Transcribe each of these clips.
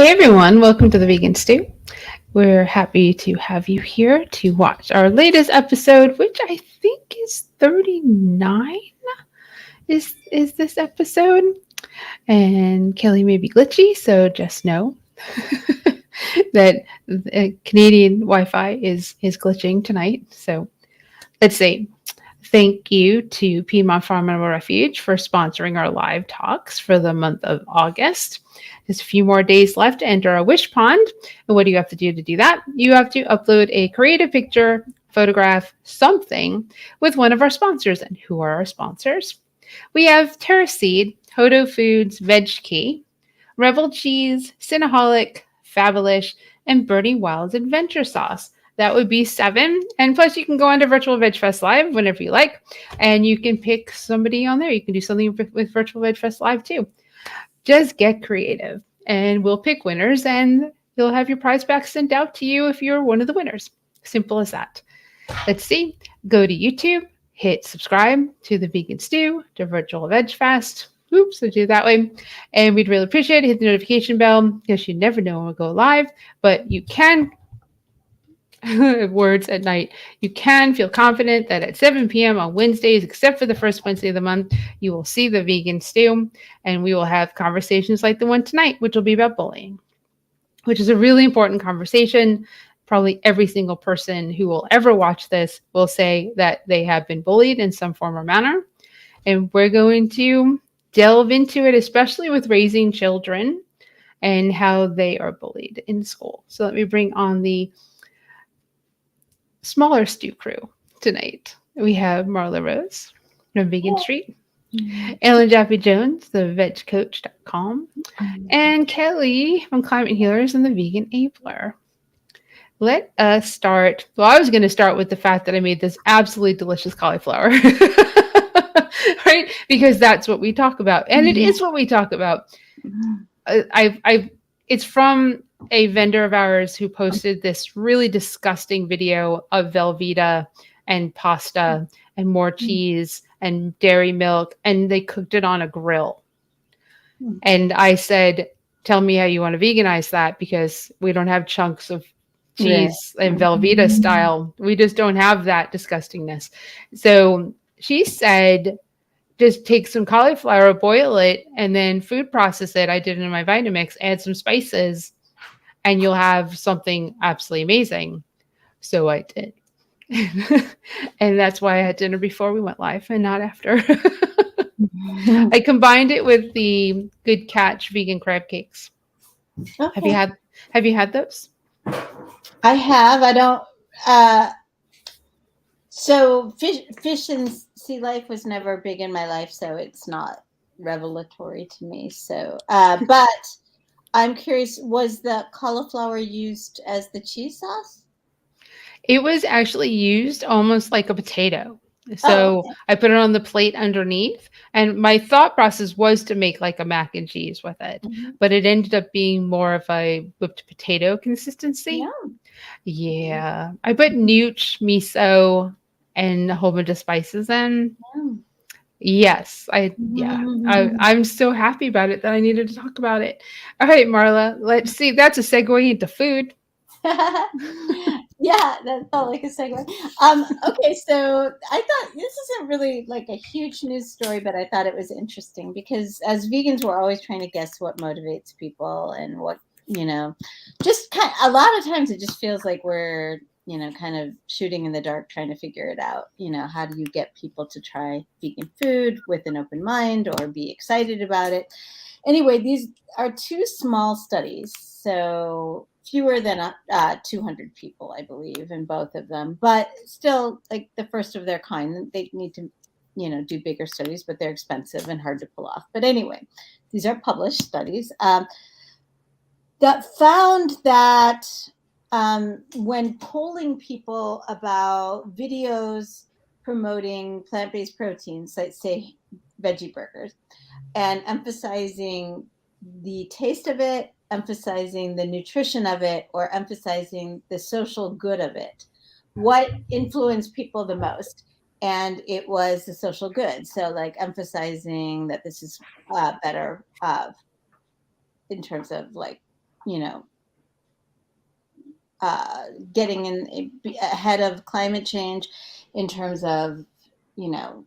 Hey everyone, welcome to the Vegan Stew. We're happy to have you here to watch our latest episode, which I think is 39 is this episode. And Kelly may be glitchy, so just know that Canadian Wi-Fi is glitching tonight. So let's see. Thank you to Piedmont Farm Animal Refuge for sponsoring our live talks for the month of August. There's a few more days left to enter our wish pond. And what do you have to do that? You have to upload a creative picture, photograph, something with one of our sponsors. And who are our sponsors? We have Terra Seed, Hodo Foods, Veg Key, Revel Cheese, Cinnaholic, Fabulous, and Birdie Wild's Adventure Sauce. That would be 7. And plus, you can go on to Virtual Veg Fest Live whenever you like, and you can pick somebody on there. You can do something with Virtual Veg Fest Live too. Just get creative, and we'll pick winners, and you'll have your prize back sent out to you if you're one of the winners. Simple as that. Let's see. Go to YouTube, hit subscribe to the Vegan Stew, to Virtual Veg Fest. Oops, so do it that way. And we'd really appreciate it. Hit the notification bell because you never know when we'll go live, but you can words at night. You can feel confident that at 7 p.m. on Wednesdays, except for the first Wednesday of the month, you will see the Vegan Stew, and we will have conversations like the one tonight, which will be about bullying, which is a really important conversation. Probably every single person who will ever watch this will say that they have been bullied in some form or manner, and we're going to delve into it, especially with raising children and how they are bullied in school. So let me bring on the smaller stew crew tonight. We have Marla Rose from Vegan Street, Ellen Jaffe Jones, the vegcoach.com, and Kelly from Climate Healers and the Vegan Abler. Let us start. Well, I was going to start with the fact that I made this absolutely delicious cauliflower, right? Because that's what we talk about, and it is what we talk about. It's from a vendor of ours who posted this really disgusting video of Velveeta and pasta and more cheese and dairy milk, and they cooked it on a grill. And I said, tell me how you want to veganize that, because we don't have chunks of cheese and Velveeta style. We just don't have that disgustingness. So she said, just take some cauliflower, boil it, and then food process it. I did it in my Vitamix, add some spices, and you'll have something absolutely amazing. So I did. And that's why I had dinner before we went live and not after. I combined it with the Good Catch vegan crab cakes. Okay. Have you had those? I have. I don't so fish and sea life was never big in my life, so it's not revelatory to me. So but I'm curious, was the cauliflower used as the cheese sauce? It was actually used almost like a potato. So okay. I put it on the plate underneath, and my thought process was to make like a mac and cheese with it, but it ended up being more of a whipped potato consistency. Yeah. I put nooch, miso, and a whole bunch of spices in. Yes, I'm so happy about it that I needed to talk about it. All right, Marla, let's see. That's a segue into food. Yeah, that felt like a segue. Okay, so I thought this isn't really like a huge news story, but I thought it was interesting because as vegans, we're always trying to guess what motivates people and what, just kind of, a lot of times it just feels like we're, kind of shooting in the dark, trying to figure it out. How do you get people to try vegan food with an open mind or be excited about it? Anyway, these are 2 small studies, so fewer than 200 people, I believe, in both of them, but still like the first of their kind. They need to, do bigger studies, but they're expensive and hard to pull off. But anyway, these are published studies that found that when polling people about videos promoting plant-based proteins, like say veggie burgers, and emphasizing the taste of it, emphasizing the nutrition of it, or emphasizing the social good of it, what influenced people the most? And it was the social good. So like emphasizing that this is better in terms of like you know, getting ahead of climate change in terms of, you know,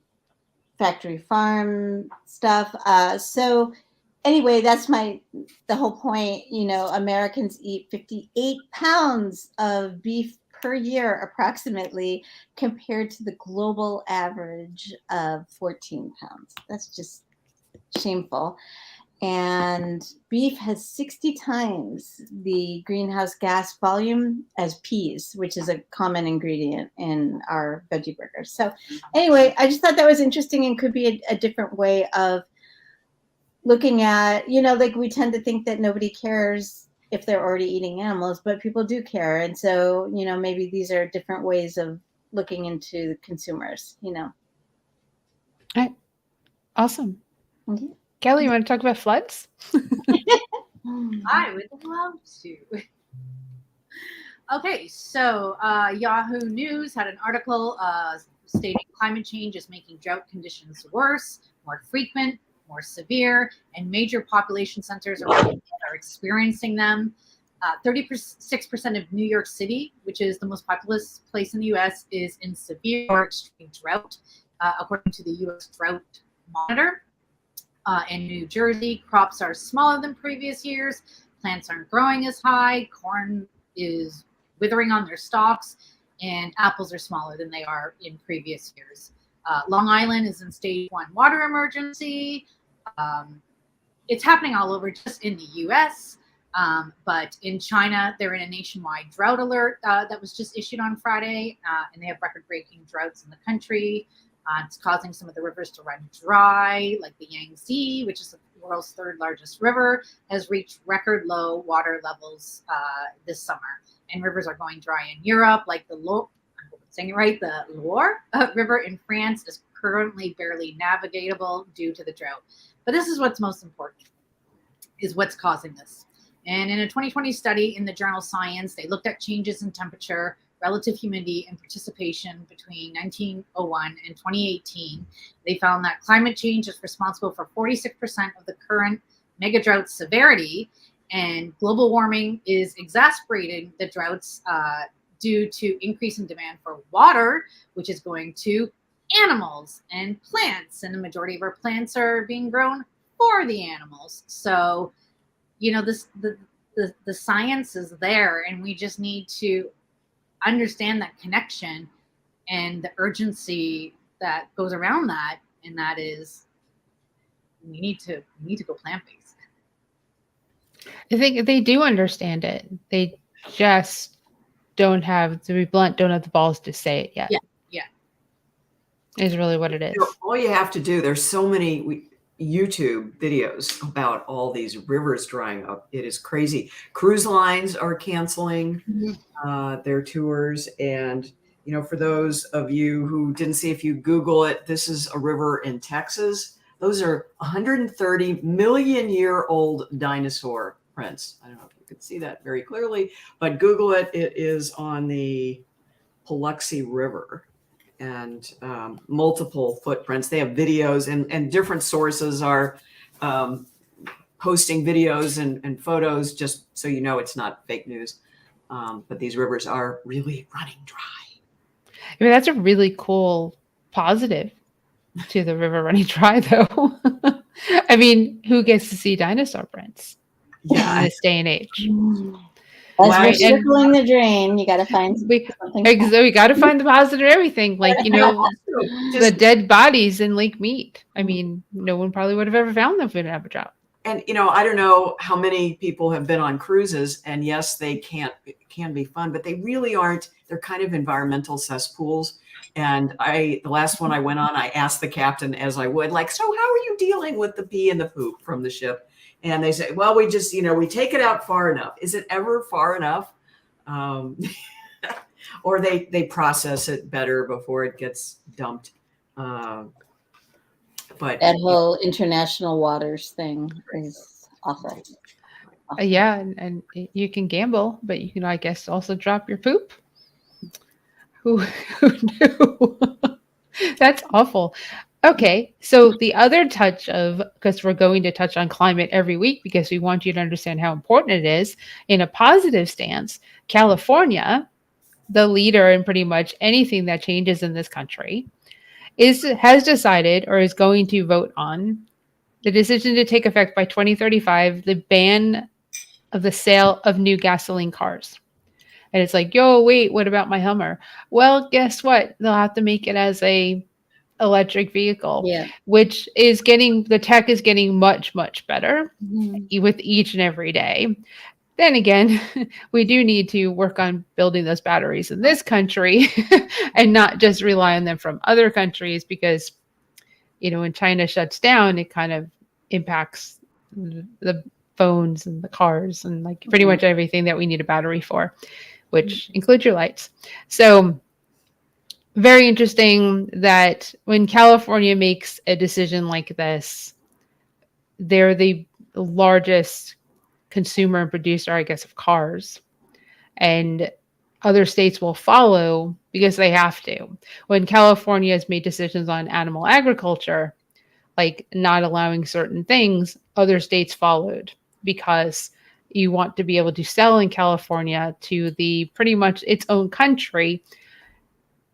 factory farm stuff. So anyway, that's the whole point. You know, Americans eat 58 pounds of beef per year, approximately, compared to the global average of 14 pounds. That's just shameful. And beef has 60 times the greenhouse gas volume as peas, which is a common ingredient in our veggie burgers. So, anyway, I just thought that was interesting and could be a different way of looking at, you know, like we tend to think that nobody cares if they're already eating animals, but people do care. And so, you know, maybe these are different ways of looking into consumers, you know. All right. Awesome. Mhm. Kelly, you want to talk about floods? I would love to. Okay, so Yahoo News had an article stating climate change is making drought conditions worse, more frequent, more severe, and major population centers around the world are experiencing them. 36% of New York City, which is the most populous place in the U.S., is in severe or extreme drought, according to the U.S. Drought Monitor. In New Jersey, crops are smaller than previous years. Plants aren't growing as high. Corn is withering on their stalks, and apples are smaller than they are in previous years. Long Island is in stage 1 water emergency. It's happening all over, just in the U.S., but in China, they're in a nationwide drought alert that was just issued on Friday, and they have record-breaking droughts in the country. It's causing some of the rivers to run dry, like the Yangtze, which is the world's 3rd largest river, has reached record low water levels this summer. And rivers are going dry in Europe, like the Loire, I hope I'm saying it right, the Loire River in France is currently barely navigatable due to the drought. But this is what's most important, is what's causing this. And in a 2020 study in the journal Science, they looked at changes in temperature, relative humidity, and participation between 1901 and 2018. They found that climate change is responsible for 46% of the current mega drought severity, and global warming is exacerbating the droughts due to increasing demand for water, which is going to animals and plants, and the majority of our plants are being grown for the animals. So, you know, the science is there, and we just need to understand that connection and the urgency that goes around that, and that is we need to go plant-based. I think they do understand it. They just don't have, to be blunt, don't have the balls to say it yet. Yeah. Is really what it is. You know, all you have to do, there's so many YouTube videos about all these rivers drying up. It is crazy. Cruise lines are canceling their tours. And, you know, for those of you who didn't see, if you Google it, this is a river in Texas. Those are 130 million year old dinosaur prints. I don't know if you could see that very clearly, but Google it. It is on the Paluxy River. And multiple footprints. They have videos, and different sources are posting videos and photos, just so you know it's not fake news. But these rivers are really running dry. I mean, that's a really cool positive to the river running dry, though. I mean, who gets to see dinosaur prints in this day and age? As we're circling the drain, you got to find something. So we got to find the positive in everything. Like, you know, the dead bodies in Lake Mead. I mean, no one probably would have ever found them if we didn't have a drought. And, you know, I don't know how many people have been on cruises, and yes, they can be fun, but they really aren't. They're kind of environmental cesspools. And the last one I went on, I asked the captain, as I would, like, so how are you dealing with the pee and the poop from the ship? And they say, well, we just, you know, we take it out far enough. Is it ever far enough? Or they process it better before it gets dumped. But that whole international waters thing is awful. Yeah, and you can gamble, but you can, I guess, also drop your poop. Who knew? That's awful. Okay, so the other touch of, because we're going to touch on climate every week because we want you to understand how important it is, in a positive stance, California, the leader in pretty much anything that changes in this country, has decided or is going to vote on the decision to take effect by 2035, the ban of the sale of new gasoline cars. And it's like, yo, wait, what about my Hummer? Well, guess what? They'll have to make it as a electric vehicle, Yeah. which is getting, the tech is getting much, much better Mhm. with each and every day. Then again, we do need to work on building those batteries in this country and not just rely on them from other countries, because, when China shuts down, it kind of impacts the phones and the cars and like pretty Yeah. much everything that we need a battery for, which includes your lights. So very interesting that when California makes a decision like this, they're the largest consumer and producer, I guess, of cars. And other states will follow because they have to. When California has made decisions on animal agriculture, like not allowing certain things, other states followed because you want to be able to sell in California to the pretty much its own country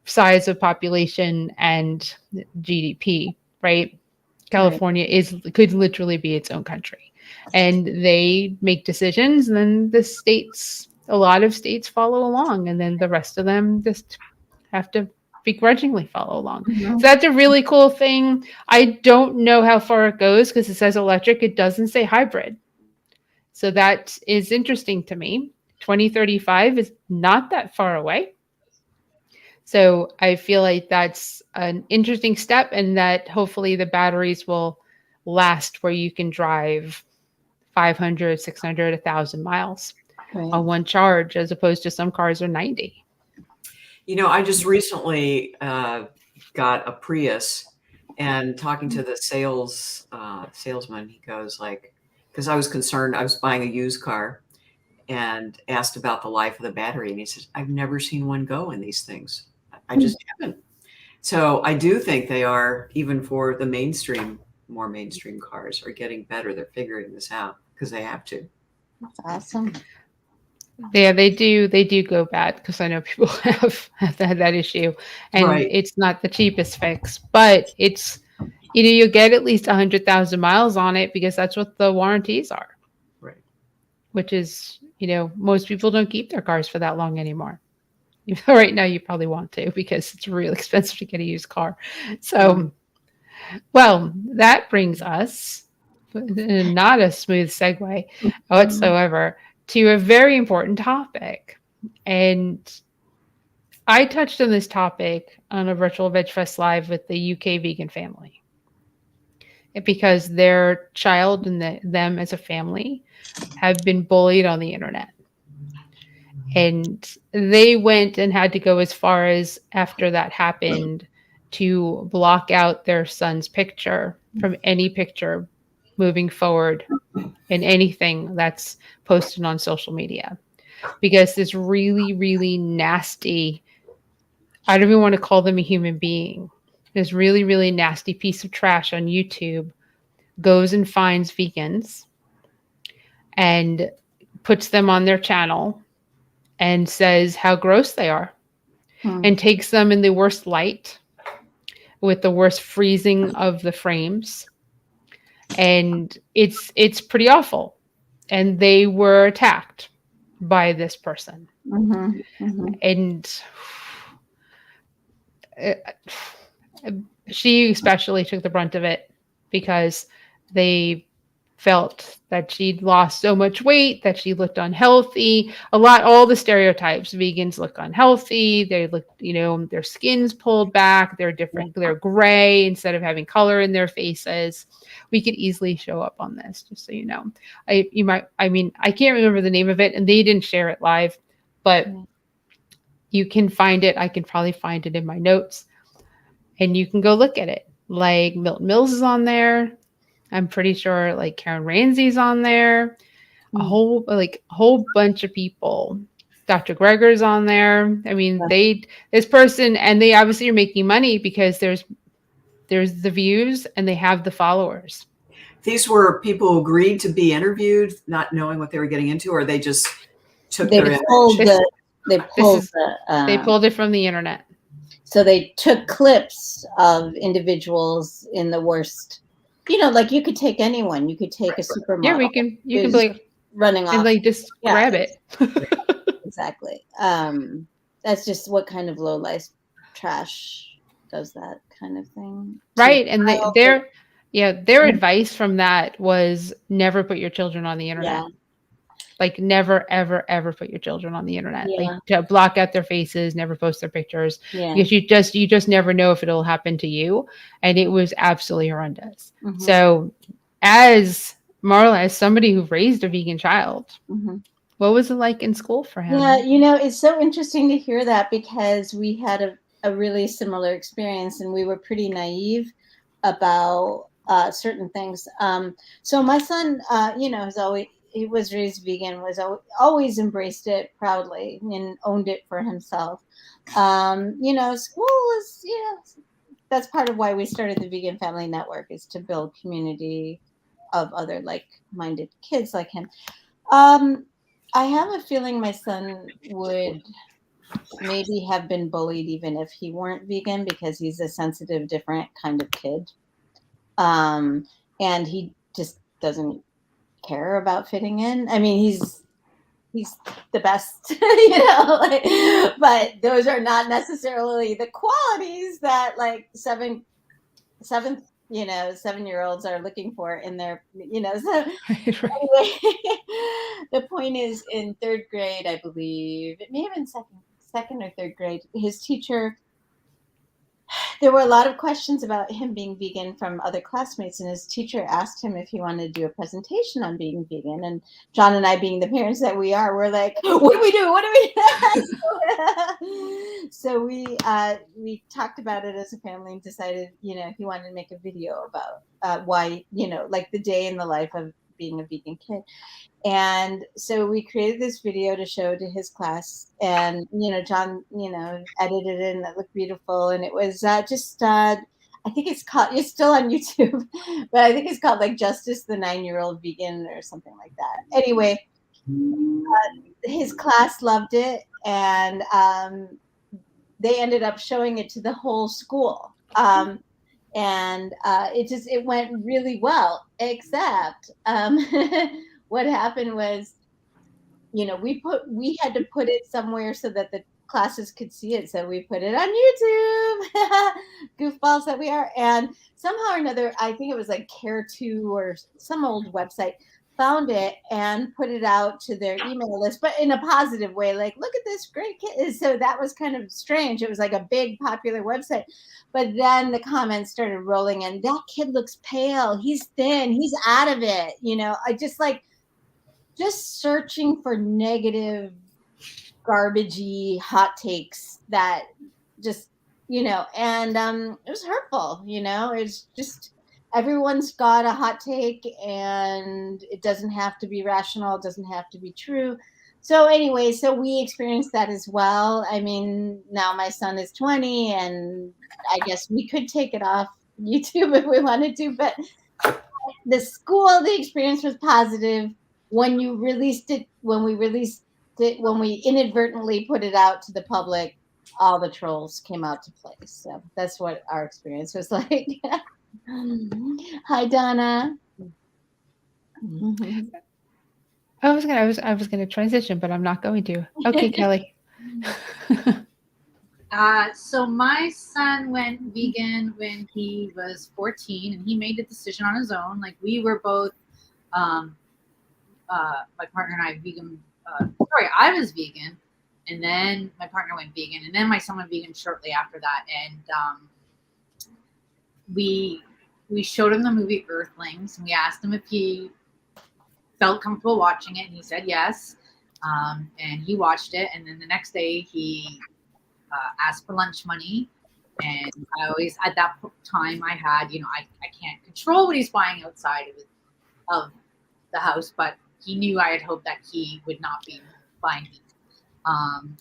size of population and GDP, right? Right. California could literally be its own country. And they make decisions, and then a lot of states follow along, and then the rest of them just have to begrudgingly follow along. So Mhm. that's a really cool thing. I don't know how far it goes because it says electric, it doesn't say hybrid. So that is interesting to me. 2035 is not that far away. So I feel like that's an interesting step, and that hopefully the batteries will last where you can drive 500, 600, 1,000 miles Right. on one charge, as opposed to some cars are 90. I just recently got a Prius, and talking to the salesman, he goes like, because I was concerned, I was buying a used car, and asked about the life of the battery, and he says, "I've never seen one go in these things. I just haven't." So I do think they are, even for the more mainstream cars, are getting better. They're figuring this out because they have to. That's awesome. Yeah, they do. They do go bad because I know people have had that issue, and Right, it's not the cheapest fix, but it's you get at least 100,000 miles on it because that's what the warranties are, right. which is most people don't keep their cars for that long anymore. Even though right now you probably want to because it's really expensive to get a used car. So, well, that brings us, not a smooth segue Mhm. whatsoever, to a very important topic. And I touched on this topic on a virtual Veg Fest Live with the UK vegan family because their child and them as a family have been bullied on the internet. And they went and had to go as far as, after that happened, to block out their son's picture from any picture moving forward in anything that's posted on social media. Because this really, really nasty, I don't even want to call them a human being, this really, really nasty piece of trash on YouTube goes and finds vegans and puts them on their channel and says how gross they are Hmm. and takes them in the worst light with the worst freezing of the frames. And it's pretty awful. And they were attacked by this person. Mhm. Mhm. And uh, she especially took the brunt of it because they felt that she'd lost so much weight, that she looked unhealthy. All the stereotypes. Vegans look unhealthy. They look, their skin's pulled back. They're different. They're gray instead of having color in their faces. We could easily show up on this, just so you know. I can't remember the name of it, and they didn't share it live, but you can find it. I can probably find it in my notes, and you can go look at it. Like Milton Mills is on there. I'm pretty sure like Karen Ramsey's on there. A Hmm. whole bunch of people. Dr. Greger's on there. I mean, Yeah. this person, and they obviously are making money because there's There's the views and they have the followers. These were people who agreed to be interviewed, not knowing what they were getting into, or they just took They their image. pulled This- the. They This pulled is the. they pulled it from the internet. So they took clips of individuals in the worst. Like you could take anyone. You could take a supermodel. Yeah, you can be who's like, running off. and like just Yeah. grab it. Exactly. That's just what kind of low life trash does that kind of thing. Right. And child, their Mhm. advice from that was never put your children on the internet. Yeah. Like never, ever, ever put your children on the internet. Yeah. Like to block out their faces, never post their pictures. Yeah. Because you just never know if it'll happen to you. And it was absolutely horrendous. Mhm. So as Marla, as somebody who raised a vegan child, Mhm. what was it like in school for him? Yeah, it's so interesting to hear that because we had a really similar experience and we were pretty naive about certain things. So my son, he was raised vegan, was always embraced it proudly and owned it for himself. School is, that's part of why we started the Vegan Family Network, is to build community of other like-minded kids like him. I have a feeling my son would maybe have been bullied even if he weren't vegan, because he's a sensitive, different kind of kid. And he just doesn't care about fitting in. I mean, he's the best, but those are not necessarily the qualities that like 7-year-olds are looking for in their, so anyway, the point is, in third grade, I believe, it may have been second or third grade, his teacher, there were a lot of questions about him being vegan from other classmates, and his teacher asked him if he wanted to do a presentation on being vegan. And John and I, being the parents that we are, we're like, what do we do? What do we do? So we talked about it as a family and decided, he wanted to make a video about why, like the day in the life of being a vegan kid. And so we created this video to show to his class, and John edited it, and it looked beautiful, and it was just I think it's still on YouTube, but I think it's called like Justice the 9-Year-Old Vegan or something like that. Anyway, his class loved it, and they ended up showing it to the whole school. And it went really well, except what happened was, we had to put it somewhere so that the classes could see it. So we put it on YouTube, goofballs that we are. And somehow or another, I think it was like Care2 or some old website, found it and put it out to their email list, but in a positive way, like, look at this great kid. So that was kind of strange. It was like a big popular website. But then the comments started rolling in. That kid looks pale. He's thin. He's out of it. I just searching for negative, garbagey hot takes that just, and it was hurtful. It's just, everyone's got a hot take, and it doesn't have to be rational. It doesn't have to be true. So anyway, so we experienced that as well. I mean, now my son is 20, and I guess we could take it off YouTube if we wanted to, but the experience was positive. When we released it, when we inadvertently put it out to the public, all the trolls came out to play. So that's what our experience was like. Hi, Donna. I was gonna transition, but I'm not going to. Okay, Kelly. So my son went vegan when he was 14, and he made the decision on his own. Like, we were both, my partner and I, vegan. I was vegan, and then my partner went vegan, and then my son went vegan shortly after that. And we showed him the movie Earthlings, and we asked him if he felt comfortable watching it, and he said yes. And he watched it, and then the next day he asked for lunch money. And I always, at that time, I had, I can't control what he's buying outside of the house, but he knew I had hoped that he would not be buying meat. And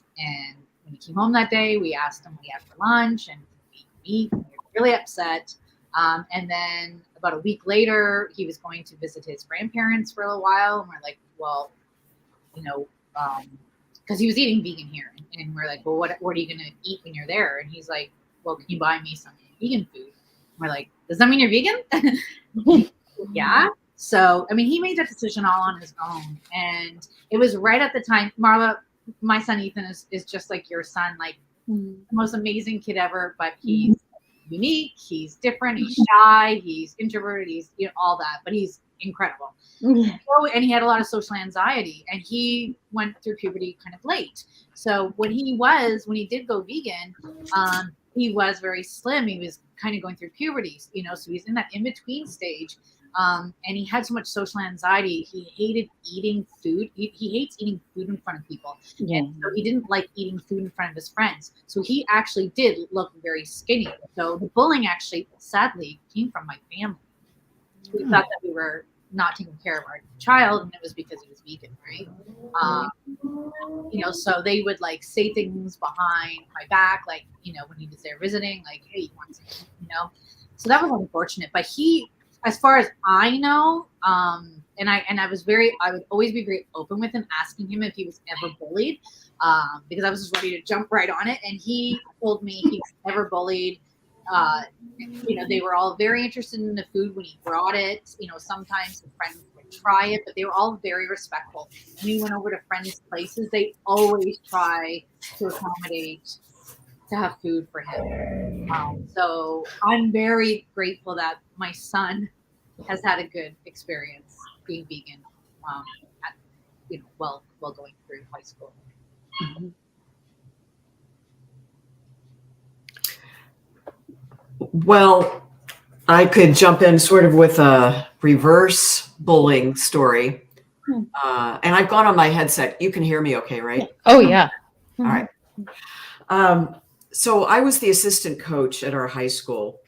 when he came home that day, we asked him what he had for lunch, and he ate meat. And we were really upset. And then about a week later, he was going to visit his grandparents for a little while. And we're like, well, you know, because he was eating vegan here. And we're like, well, what are you going to eat when you're there? And he's like, well, can you buy me some vegan food? And we're like, does that mean you're vegan? Yeah. So, I mean, he made that decision all on his own. And it was right at the time, Marla, my son Ethan is just like your son, like the most amazing kid ever, but he's unique, he's different, he's shy, he's introverted, he's all that, but he's incredible. So, and he had a lot of social anxiety, and he went through puberty kind of late. So when he did go vegan, he was very slim. He was kind of going through puberty, so he's in that in-between stage. And he had so much social anxiety. He hated eating food. He hates eating food in front of people. Yeah. And so he didn't like eating food in front of his friends. So he actually did look very skinny. So the bullying actually, sadly, came from my family. We thought that we were not taking care of our child, and it was because he was vegan, right? So they would like say things behind my back, like, when he was there visiting, like, hey, you want something, So that was unfortunate. But he, as far as I know, and I would always be very open with him, asking him if he was ever bullied, because I was just ready to jump right on it. And he told me he was never bullied. They were all very interested in the food when he brought it. Sometimes the friends would try it, but they were all very respectful. When we went over to friends' places, they always try to accommodate, to have food for him. So I'm very grateful that my son has had a good experience being vegan, while going through high school. Mm-hmm. Well, I could jump in sort of with a reverse bullying story. And I've gone on my headset. You can hear me okay, right? Oh, yeah. All right. So I was the assistant coach at our high school,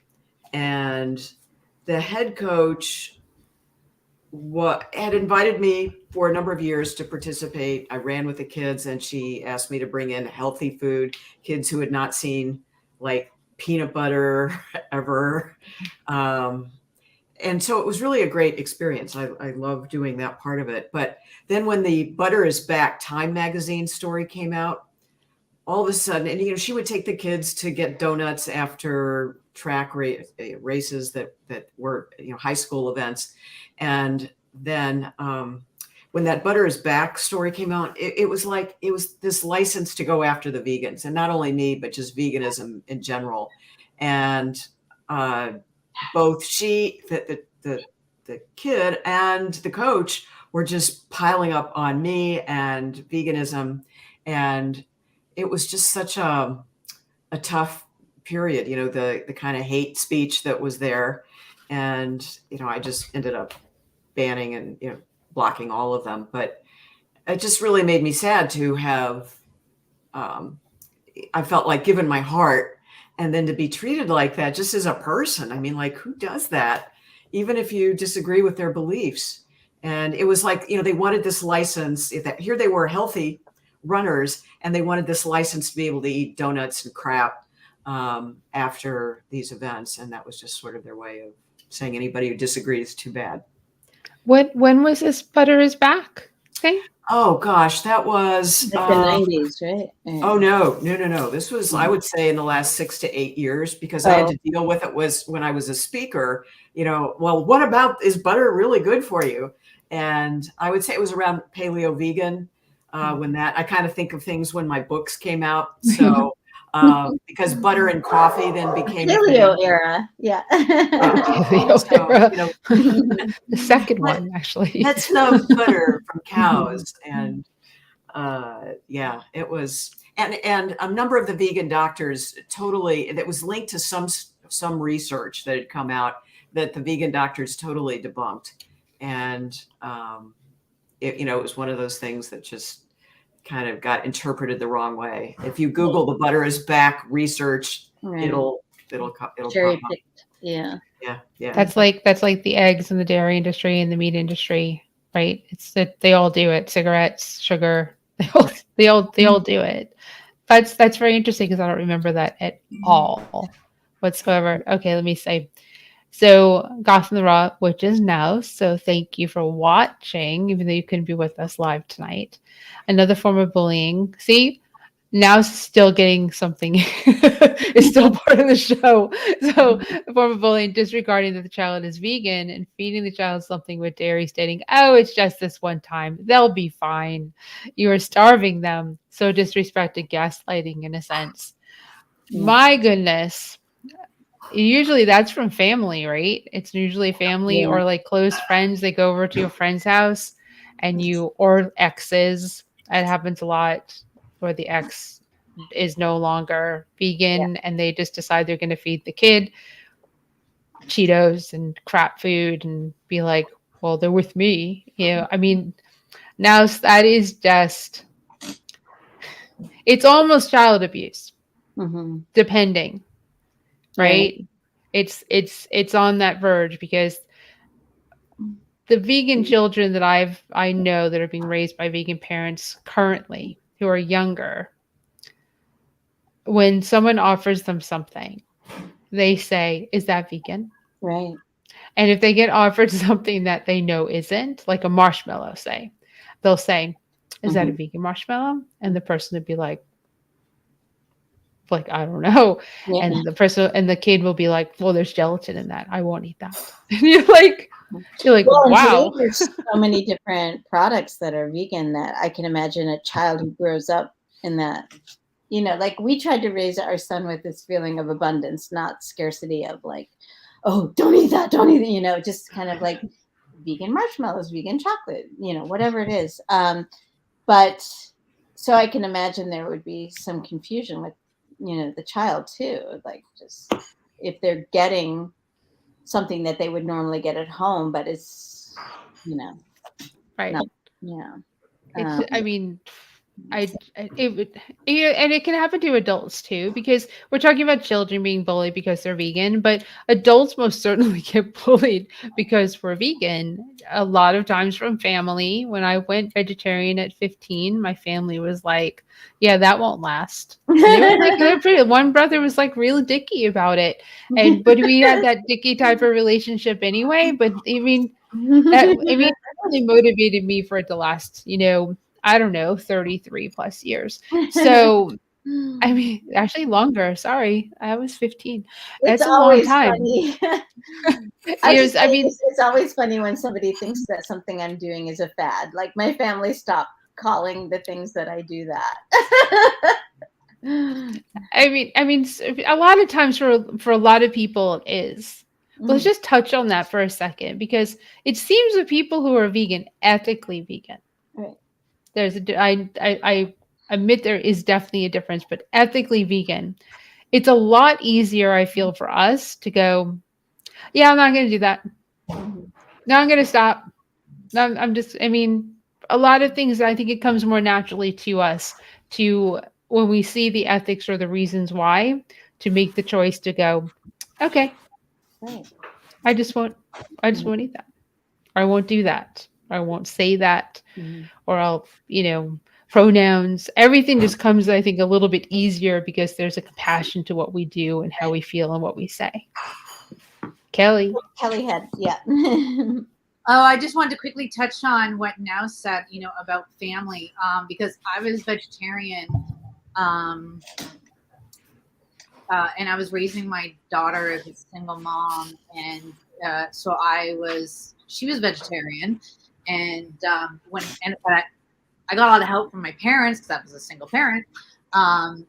and the head coach had invited me for a number of years to participate. I ran with the kids, and she asked me to bring in healthy food, kids who had not seen like peanut butter ever. And so it was really a great experience. I love doing that part of it. But then when the Butter is Back Time magazine story came out, all of a sudden, and she would take the kids to get donuts after track races that were high school events. And then when that Butter is Back story came out, it was this license to go after the vegans, and not only me, but just veganism in general. And both the kid and the coach were just piling up on me and veganism, and it was just such a tough period, the kind of hate speech that was there. And, I just ended up banning and, blocking all of them. But it just really made me sad to have, I felt like given my heart, and then to be treated like that just as a person. I mean, like, who does that? Even if you disagree with their beliefs. And it was like, they wanted this license. Here they were, healthy runners, and they wanted this license to be able to eat donuts and crap after these events. And that was just sort of their way of saying anybody who disagrees is too bad. When was this Butter is Back thing? Oh gosh, that was like the 90s, right? Oh no. This was, I would say, in the last 6 to 8 years, because I had to deal with it was when I was a speaker. Well, what about, is butter really good for you? And I would say it was around paleo vegan when that, I kind of think of things when my books came out. So because butter and coffee then became paleo era, yeah. The second one, actually. That's the butter from cows, and it was, and a number of the vegan doctors that was linked to some research that had come out that the vegan doctors totally debunked, and it was one of those things that just kind of got interpreted the wrong way. If you Google the Butter is Back research, it'll cherry pop picked. up. Yeah. That's like the eggs in the dairy industry and the meat industry, right? It's that they all do it. Cigarettes, sugar, they all do it. That's very interesting, because I don't remember that at all whatsoever. Okay, let me say, So Gotham the Raw, which is now. So thank you for watching, even though you couldn't be with us live tonight. Another form of bullying. See, now still getting something is still part of the show. So a form of bullying, disregarding that the child is vegan and feeding the child something with dairy, stating, "Oh, it's just this one time. They'll be fine." You are starving them. So disrespected, gaslighting in a sense. My goodness. Usually that's from family, right? It's usually family Yeah. or like close friends. They go over to a friend's house and or exes. That happens a lot where the ex is no longer Yeah. vegan and they just decide they're going to feed the kid Cheetos and crap food and be like, well, they're with me. I mean, now that is just, it's almost child abuse, Mm-hmm. depending, Right. right? It's on that verge because the vegan children that I know that are being raised by vegan parents currently who are younger, when someone offers them something, they say, "Is that vegan?" Right. And if they get offered something that they know isn't, like a marshmallow, say, they'll say, "Is that a Mm-hmm. vegan marshmallow?" And the person would be like, "I don't know." Yeah. And the person and the kid will be like, "Well, there's gelatin in that. I won't eat that." And you're like, Well, and today wow. there's so many different products that are vegan that I can imagine a child who grows up in that, like we tried to raise our son with this feeling of abundance, not scarcity of like, oh, don't eat that, don't eat it, just kind of like vegan marshmallows, vegan chocolate, whatever it is. But so I can imagine there would be some confusion with, the child too, like just if they're getting something that they would normally get at home, but it's, Right. not, yeah. It's, Um, I mean, it would, and it can happen to adults too, because we're talking about children being bullied because they're vegan, but adults most certainly get bullied because we're vegan. A lot of times from family. When I went vegetarian at 15, my family was like, "Yeah, that won't last." And they were like, they're pretty. One brother was like really dicky about it, but we had that dicky type of relationship anyway. But that really motivated me for it to last, I don't know, 33 plus years. So, actually longer. Sorry. I was 15. it's That's a long always time. funny. I Years. just I say mean, it's always funny when somebody thinks that something I'm doing is a fad. Like my family stopped calling the things that I do that. a lot of times for a lot of people it is. Let's Mm, just touch on that for a second because it seems that people who are vegan, ethically vegan, right. there's I admit there is definitely a difference, but ethically vegan, it's a lot easier, I feel, for us to go, yeah, I'm not going to do that. Mhm. No, I'm going to stop. I'm just, a lot of things, I think it comes more naturally to us to, when we see the ethics or the reasons why, to make the choice to go, okay, Right. I just won't, I just won't eat that. I won't do that. I won't say that. Mhm. Or I'll, pronouns, everything just comes, I think, a little bit easier because there's a compassion to what we do and how we feel and what we say. Kelly. Kelly had, yeah. Oh, I just wanted to quickly touch on what Now said, about family, because I was vegetarian, um, and I was raising my daughter as a single mom, and so she was vegetarian, and but I got a lot of help from my parents because I was a single parent,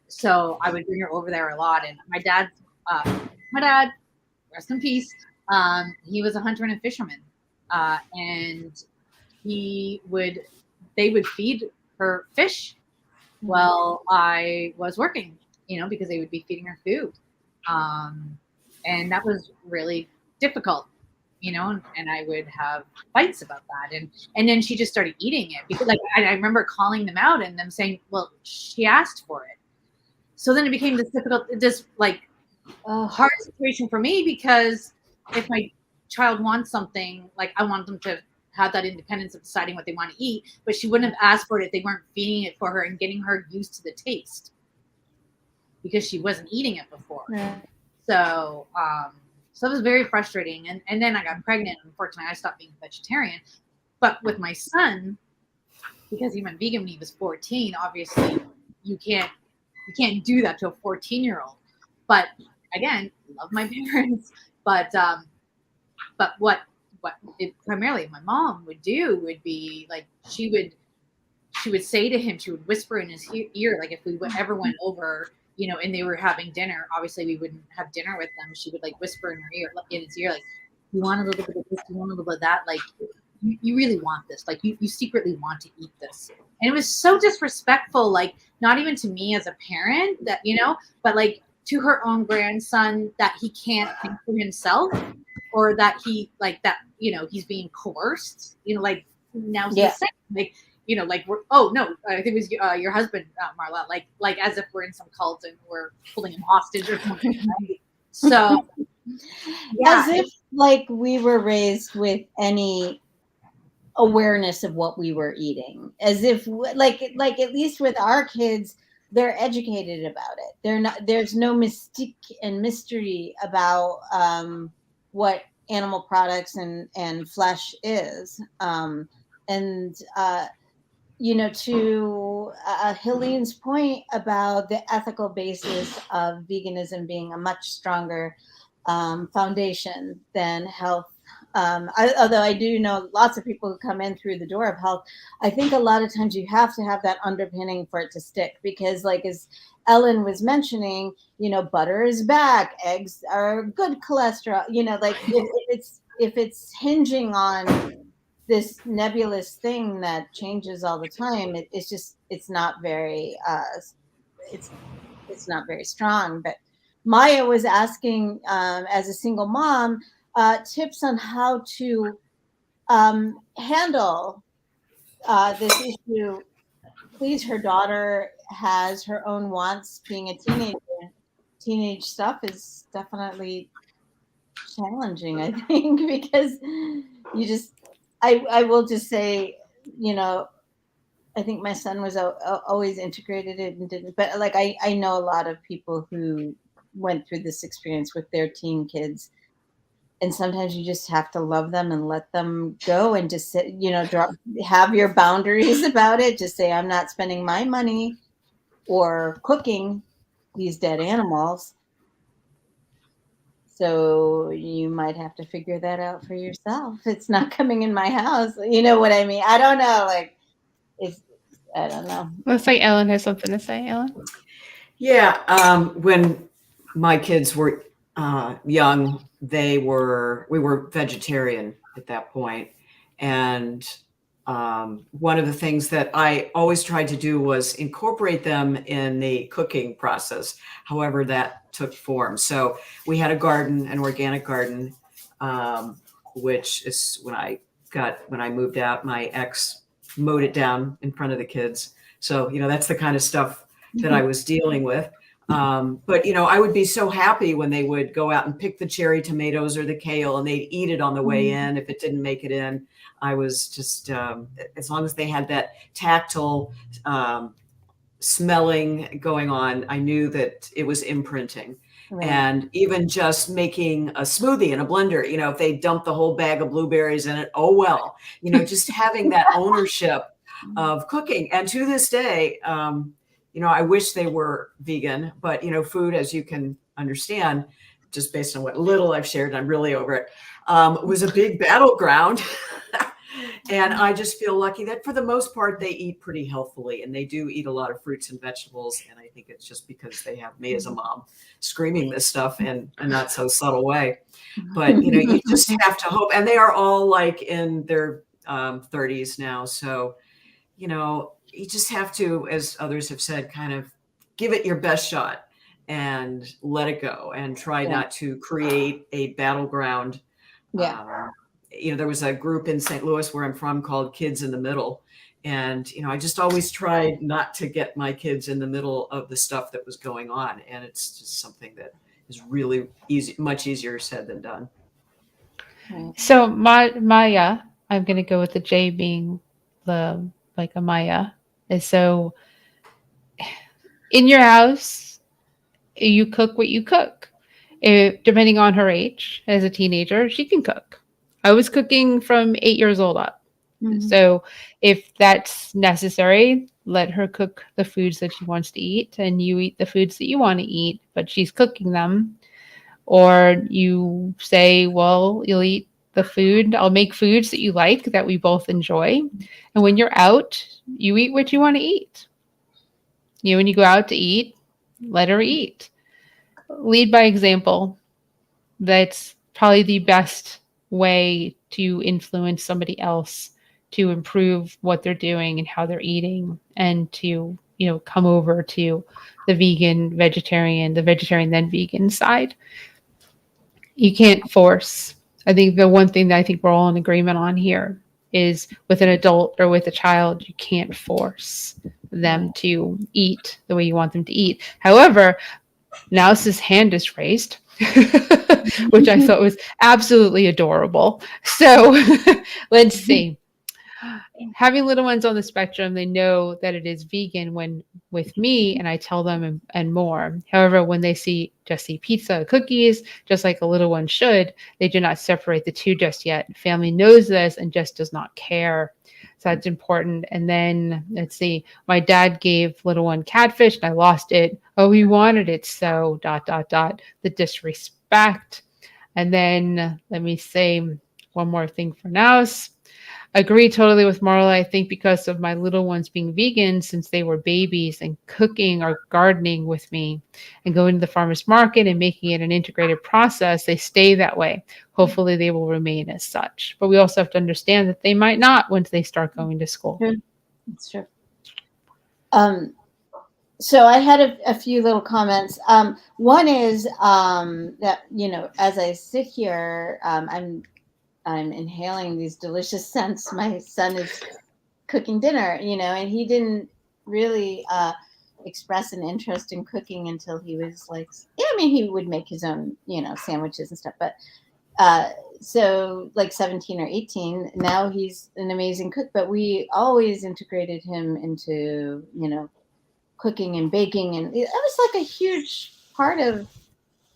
so I would bring her over there a lot, and my dad, rest in peace, he was a hunter and a fisherman, and they would feed her fish while I was working, because they would be feeding her food. Um, and that was really difficult, and I would have fights about that. And then she just started eating it because like, I remember calling them out and them saying, well, she asked for it. So then it became this like hard situation for me because if my child wants something, like I want them to have that independence of deciding what they want to eat, but she wouldn't have asked for it if they weren't feeding it for her and getting her used to the taste because she wasn't eating it before. Right. So So it was very frustrating. And then I got pregnant. Unfortunately, I stopped being vegetarian. But with my son, because he went vegan when he was 14, obviously you can't do that to a 14-year-old. But again, love my parents. But what primarily my mom would do would be like she would say to him, she would whisper in his ear, like if we ever went over, and they were having dinner, obviously we wouldn't have dinner with them. She would like whisper in his ear, like, you want a little bit of this, you want a little bit of that, like you really want this, like you secretly want to eat this. And it was so disrespectful, like not even to me as a parent, that but like to her own grandson, that he can't think for himself, or that he like that he's being coerced, like now Yeah. the same, like like we're, oh no, I think it was your husband, Marla, like as if we're in some cult and we're holding him hostage or something. Right? So yeah, As if like we were raised with any awareness of what we were eating, as if like at least with our kids, they're educated about it. There's no mystique and mystery about what animal products and flesh is, and to Helene's point about the ethical basis of veganism being a much stronger foundation than health. Although I do know lots of people who come in through the door of health, I think a lot of times you have to have that underpinning for it to stick, because like as Ellen was mentioning, butter is back, eggs are good cholesterol, like if it's hinging on this nebulous thing that changes all the time, it's not very it's not very strong. But Maya was asking, as a single mom, tips on how to handle this issue. Please, her daughter has her own wants. Being a teenager, teenage stuff is definitely challenging, I think, because you just, I will just say, I think my son was always integrated it and didn't, but like I know a lot of people who went through this experience with their teen kids, and sometimes you just have to love them and let them go and just sit, have your boundaries about it. Just say, I'm not spending my money or cooking these dead animals. So you might have to figure that out for yourself. It's not coming in my house. You know what I mean? I don't know. Like, I don't know. Looks like Ellen has something to say. Ellen? Yeah, when my kids were young, we were vegetarian at that point, and one of the things that I always tried to do was incorporate them in the cooking process, however that took form. So we had a garden, an organic garden, which is when I moved out, my ex mowed it down in front of the kids. So, that's the kind of stuff that I was dealing with. But, I would be so happy when they would go out and pick the cherry tomatoes or the kale, and they'd eat it on the way in. If it didn't make it in, I was just, as long as they had that tactile smelling going on, I knew that it was imprinting. Right. And even just making a smoothie in a blender, if they dumped the whole bag of blueberries in it, oh well, just having that ownership of cooking. And to this day, I wish they were vegan, but food, as you can understand, just based on what little I've shared, and I'm really over it, was a big battleground. And I just feel lucky that for the most part, they eat pretty healthfully, and they do eat a lot of fruits and vegetables. And I think it's just because they have me as a mom screaming this stuff in a not so subtle way. But, you just have to hope. And they are all like in their 30s now. So, you just have to, as others have said, kind of give it your best shot and let it go and try not to create a battleground. Yeah. There was a group in St. Louis where I'm from called Kids in the Middle. And, I just always tried not to get my kids in the middle of the stuff that was going on. And it's just something that is really easy, much easier said than done. So Maya, I'm going to go with the J being like a Maya. And so in your house, you cook what you cook. Depending on her age, as a teenager, she can cook. I was cooking from 8 years old up. Mhm. So if that's necessary, let her cook the foods that she wants to eat, and you eat the foods that you want to eat, but she's cooking them. Or you say, well, you'll eat the food, I'll make foods that you like, that we both enjoy. And when you're out, you eat what you want to eat. When you go out to eat, let her eat. Lead by example. That's probably the best way to influence somebody else to improve what they're doing and how they're eating, and to come over to the vegetarian then vegan side. You can't force. I think the one thing that I think we're all in agreement on here is, with an adult or with a child, you can't force them to eat the way you want them to eat. However, Now's hand is raised, which I thought was absolutely adorable. So let's see. Having little ones on the spectrum, they know that it is vegan when with me, and I tell them and more. However, when they just see pizza, cookies, just like a little one should, they do not separate the two just yet. Family knows this and just does not care. So that's important. And then let's see, my dad gave little one catfish and I lost it. Oh, he wanted it. So ... The disrespect. And then let me say one more thing for now. Agree totally with Marla. I think because of my little ones being vegan since they were babies, and cooking or gardening with me and going to the farmer's market and making it an integrated process, they stay that way. Hopefully they will remain as such. But we also have to understand that they might not once they start going to school. That's true. So I had a few little comments. One is that, as I sit here, I'm inhaling these delicious scents. My son is cooking dinner, and he didn't really express an interest in cooking until he was like, he would make his own, sandwiches and stuff. But so like 17 or 18, now he's an amazing cook. But we always integrated him into, cooking and baking. And it was like a huge part of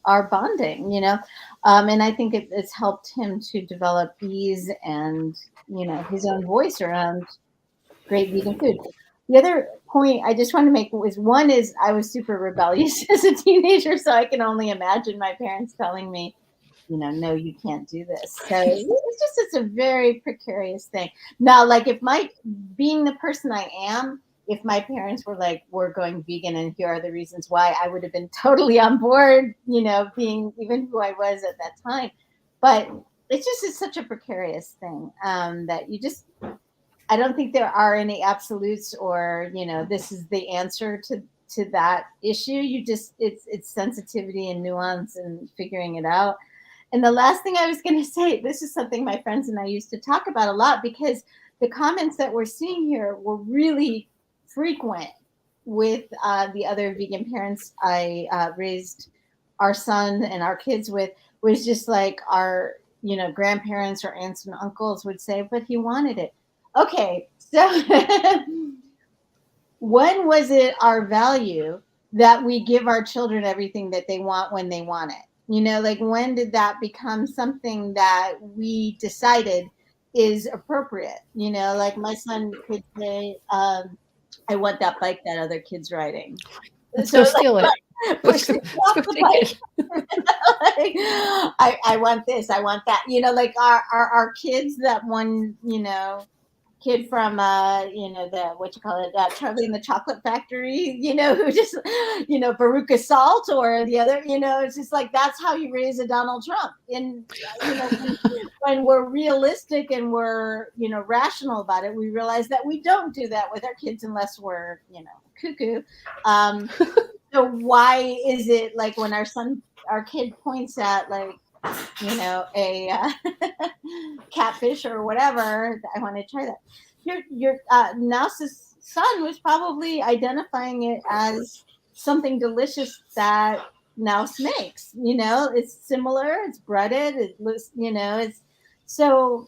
our bonding, and I think it's helped him to develop ease and, his own voice around great vegan food. The other point I just want to make was, one is I was super rebellious as a teenager, so I can only imagine my parents telling me, no, you can't do this. So it's a very precarious thing. Now, like, being the person I am, if my parents were like, we're going vegan and here are the reasons why, I would have been totally on board, being even who I was at that time. But it's such a precarious thing that I don't think there are any absolutes or, this is the answer to that issue. It's sensitivity and nuance and figuring it out. And the last thing I was going to say, this is something my friends and I used to talk about a lot, because the comments that we're seeing here were really frequent with the other vegan parents I raised our son and our kids with, was just like our, grandparents or aunts and uncles would say, but he wanted it. Okay, so when was it our value that we give our children everything that they want when they want it? Like, when did that become something that we decided is appropriate? Like, my son could say, I want that bike that other kid's riding. Let's go steal it. Let's go take it. Like, I want this, I want that. Like our kids, that one, kid from the Charlie and the Chocolate Factory, who just Veruca Salt, or the other, it's just like, that's how you raise a Donald Trump. And when we're realistic and we're rational about it, we realize that we don't do that with our kids unless we're cuckoo. So why is it like when our kid points at like a catfish or whatever, I want to try that. Your Nouse's son was probably identifying it as something delicious that Nouse makes. It's similar, it's breaded, it looks, it's so,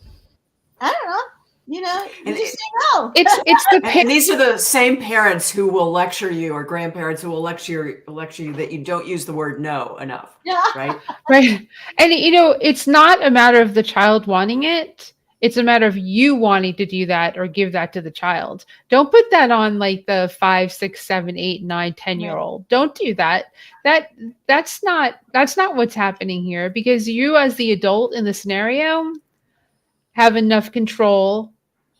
I don't know. You know, you And just say no. It's the And these are the same parents who will lecture you, or grandparents who will lecture you that you don't use the word no enough, Yeah. right? right. And it's not a matter of the child wanting it. It's a matter of you wanting to do that or give that to the child. Don't put that on like the 5, 6, 7, 8, 9, 10-year Right. old. Don't do that. That that's not what's happening here, because you as the adult in the scenario have enough control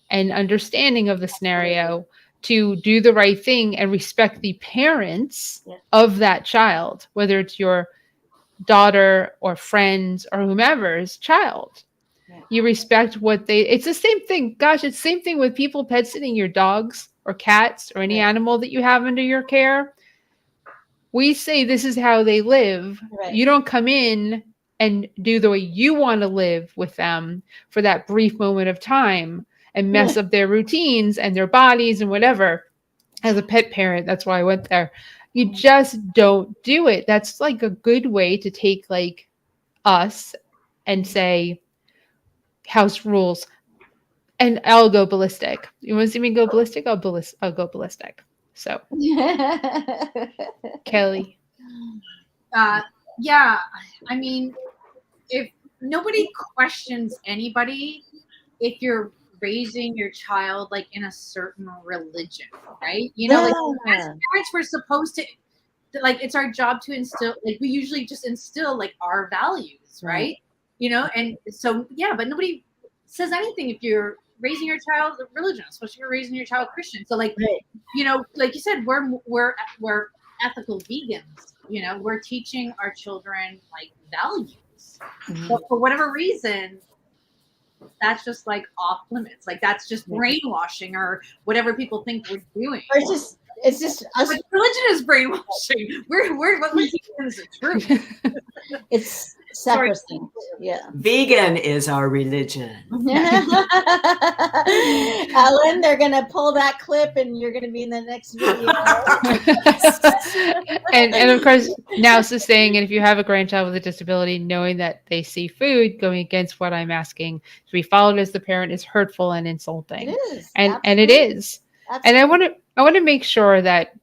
and understanding of the scenario to do the right thing and respect the parents Yeah. of that child, whether it's your daughter or friends or whomever's child. Yeah. You respect what it's the same thing. Gosh, it's the same thing with people pet sitting your dogs or cats or any Right. animal that you have under your care. We say this is how they live. Right. You don't come in and do the way you want to live with them for that brief moment of time and mess up their routines and their bodies and whatever. As a pet parent, that's why I went there. You just don't do it. That's like a good way to take like us and say house rules, and I'll go ballistic. You want to see me go ballistic? I'll go ballistic. So, Kelly. Yeah, I mean, if nobody questions anybody, if you're raising your child like in a certain religion, right? You know, like as Yeah. parents, we're supposed to, like, it's our job to instill, like, we usually just instill like our values, right? You know, and so yeah, but nobody says anything if you're raising your child religion, especially if you're raising your child Christian. So like, Right. you know, like you said, we're ethical vegans. You know, we're teaching our children like values, but for whatever reason, that's just like off limits. Like that's just brainwashing or whatever people think we're doing. Or it's just us. But religion is brainwashing. We're what we're teaching is the truth. It's Sorry. sacrosanct. Yeah. Vegan is our religion. Ellen, they're gonna pull that clip, and you're gonna be in the next video. and of course, now it's the saying, and if you have a grandchild with a disability, knowing that they see food going against what I'm asking to be followed as the parent is hurtful and insulting. It is. And it Absolutely. is. And I want to make sure that,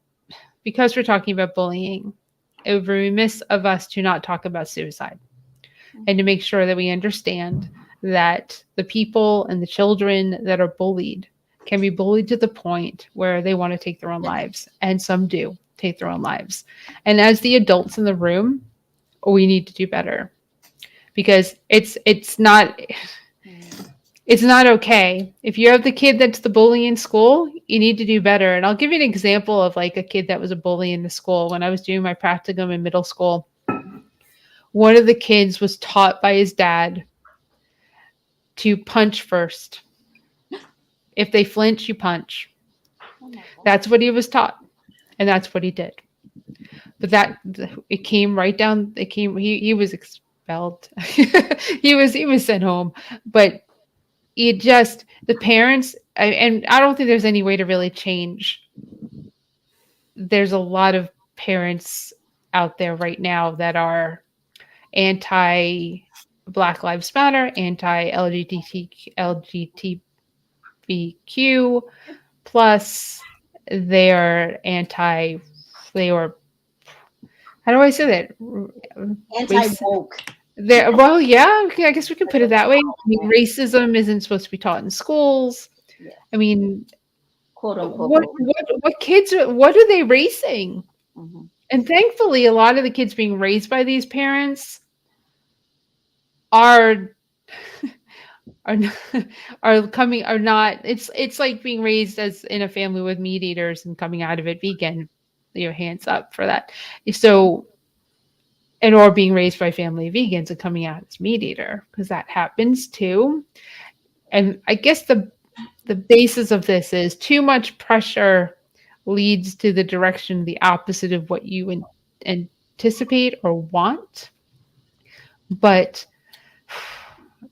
because we're talking about bullying, it would be remiss of us to not talk about suicide, and to make sure that we understand that the people and the children that are bullied can be bullied to the point where they want to take their own lives, and some do take their own lives. And as the adults in the room, we need to do better, because it's not okay. If you have the kid that's the bully in school, you need to do better. And I'll give you an example of like a kid that was a bully in the school. When I was doing my practicum in middle school, one of the kids was taught by his dad to punch first. If they flinch, you punch. That's what he was taught, and that's what he did. But it came right down. He was expelled. he was sent home. But the parents, and I don't think there's any way to really change. There's a lot of parents out there right now that are anti Black Lives Matter, anti LGBTQ plus. They are how do I say that? Anti-woke. Well, yeah, okay, I guess we can put it that way. I mean, racism isn't supposed to be taught in schools. Yeah. I mean, Quote unquote. what are they raising? Mhm. And thankfully, a lot of the kids being raised by these parents are not. It's like being raised as in a family with meat eaters and coming out of it vegan. Your hands up for that. So, or being raised by family of vegans and coming out as meat eater, because that happens too. And I guess the basis of this is too much pressure leads to the direction the opposite of what you anticipate or want. But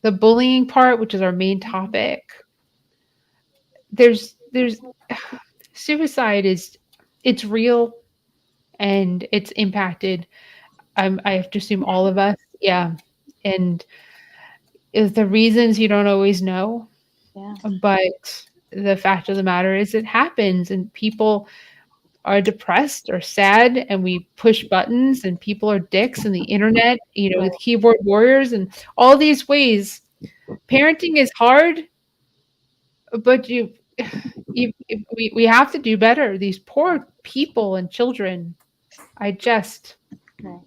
the bullying part, which is our main topic, there's suicide it's real, and it's impacted. I have to assume all of us. Yeah. And is the reasons you don't always know. Yeah. But the fact of the matter is it happens, and people are depressed or sad, and we push buttons, and people are dicks, and the internet, Right. with keyboard warriors and all these ways. Parenting is hard, but we have to do better. These poor people and children. I just Right.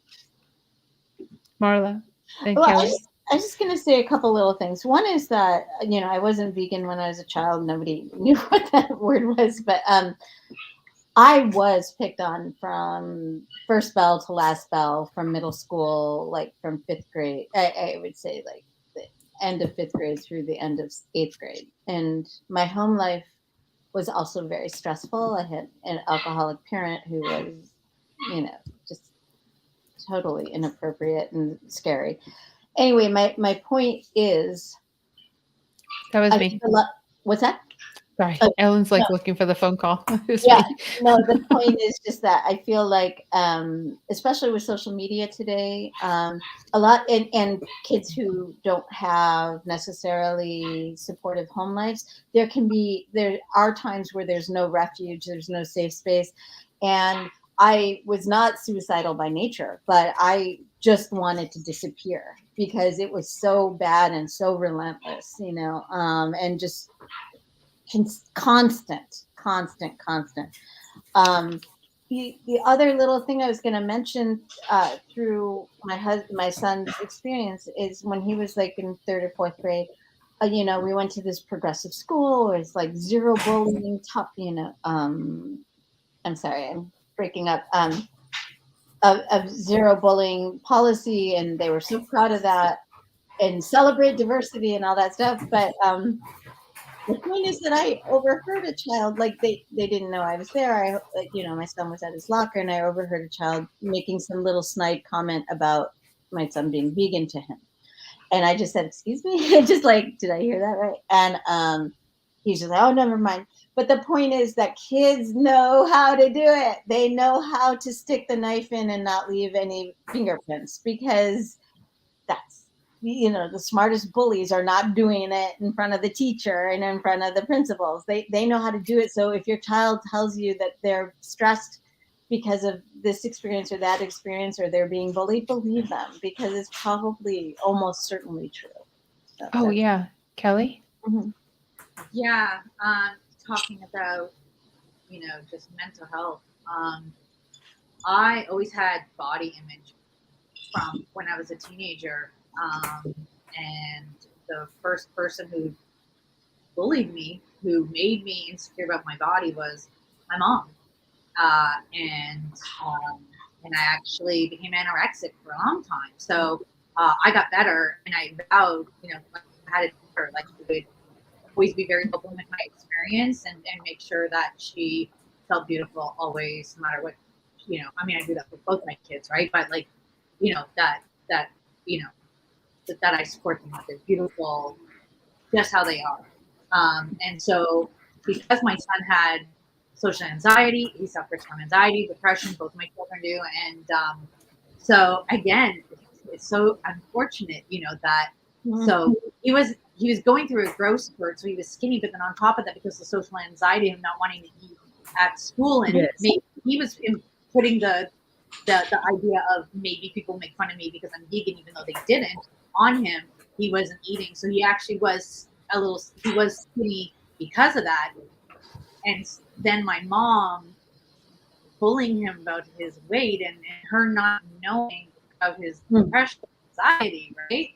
Marla and Well, Kelly. I was just going to say a couple little things. One is that, I wasn't vegan when I was a child. Nobody knew what that word was, but I was picked on from first bell to last bell, from middle school, like from fifth grade. I would say like the end of fifth grade through the end of eighth grade. And my home life was also very stressful. I had an alcoholic parent who was, just totally inappropriate and scary. Anyway, my point is, That was I me. feel like, what's that? Sorry, Oh, Ellen's no, like looking for the phone call. It's yeah, me. no, the point is just that I feel like, especially with social media today, a lot, and kids who don't have necessarily supportive home lives, there are times where there's no refuge, there's no safe space. And I was not suicidal by nature, but I just wanted to disappear because it was so bad and so relentless, and just constant. Um, the other little thing I was going to mention, through my son's experience, is when he was like in third or fourth grade. We went to this progressive school where it's like zero bullying, top. I'm sorry, I'm breaking up. Of zero bullying policy, and they were so proud of that and celebrate diversity and all that stuff. But the point is that I overheard a child, like they didn't know I was there. My son was at his locker, and I overheard a child making some little snide comment about my son being vegan to him. And I just said, "Excuse me," just like, did I hear that right? And he's just like, "Oh, never mind." But the point is that kids know how to do it. They know how to stick the knife in and not leave any fingerprints, because that's, the smartest bullies are not doing it in front of the teacher and in front of the principals. They know how to do it. So if your child tells you that they're stressed because of this experience or that experience, or they're being bullied, believe them, because it's probably almost certainly true. So Oh yeah, Kelly. mhm. Yeah, talking about, just mental health. I always had body image from when I was a teenager. And the first person who bullied me, who made me insecure about my body, was my mom. Uh, and um, and I actually became anorexic for a long time. So I got better, and I vowed, like, I had to tell her, like, I would always be very open with my experience, and make sure that she felt beautiful always, no matter what. I mean, I do that with both my kids, right? But like, that you know that I support them, that they're beautiful just how they are. And so, because my son had social anxiety, he suffers from anxiety, depression, both my children do. And so, again, it's so unfortunate, that, so he was going through a growth spurt, so he was skinny, but then on top of that, because of social anxiety and not wanting to eat at school, and Yes. he was putting the idea of maybe people make fun of me because I'm vegan, even though they didn't, on him. He wasn't eating, so he actually was he was skinny because of that. And then my mom bullying him about his weight, and her not knowing about his depression, anxiety, right?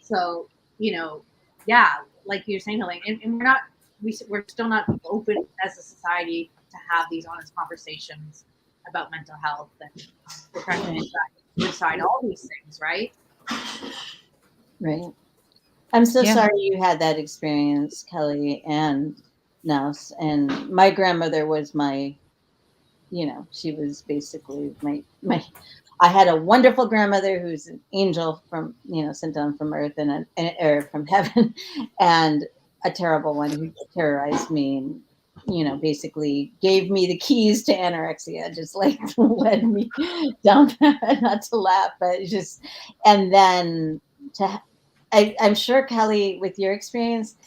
So, yeah, like you're saying, Helene, and we're still not open as a society to have these honest conversations about mental health and depression, anxiety, suicide, all these things, right? Right. I'm so Yeah. sorry you had that experience, Kelly and Nels. And my grandmother was she was basically my. I had a wonderful grandmother who's an angel from, sent down from earth or from heaven, and a terrible one who terrorized me and, basically gave me the keys to anorexia, just like led me down, not to laugh, but just, and then I'm sure, Kelly, with your experience,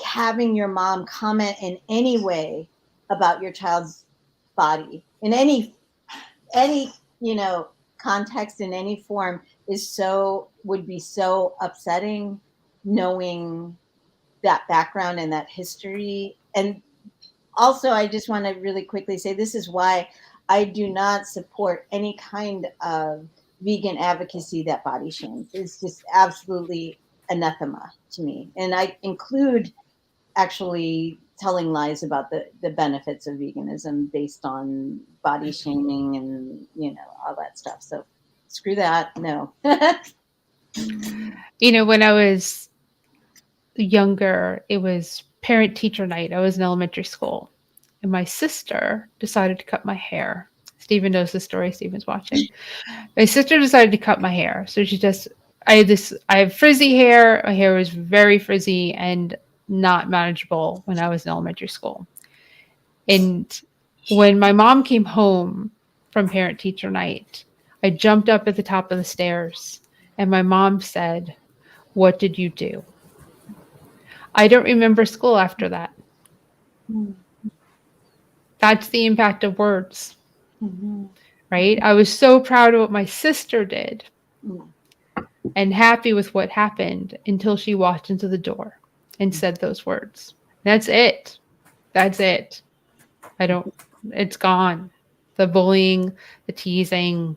having your mom comment in any way about your child's body in any context in any form would be so upsetting, knowing that background and that history. And also, I just want to really quickly say this is why I do not support any kind of vegan advocacy that body shames. It's just absolutely anathema to me. And I include actually telling lies about the benefits of veganism based on body shaming and, all that stuff. So screw that. No. When I was younger, it was parent teacher night. I was in elementary school, and my sister decided to cut my hair. Stephen knows the story. Stephen's watching. My sister decided to cut my hair. So I have frizzy hair. My hair was very frizzy and not manageable when I was in elementary school. And when my mom came home from parent teacher night, I jumped up at the top of the stairs and my mom said, "What did you do?" I don't remember school after that. That's the impact of words, right? I was so proud of what my sister did and happy with what happened until she walked into the door and said those words. That's it. That's it. It's gone. The bullying, the teasing.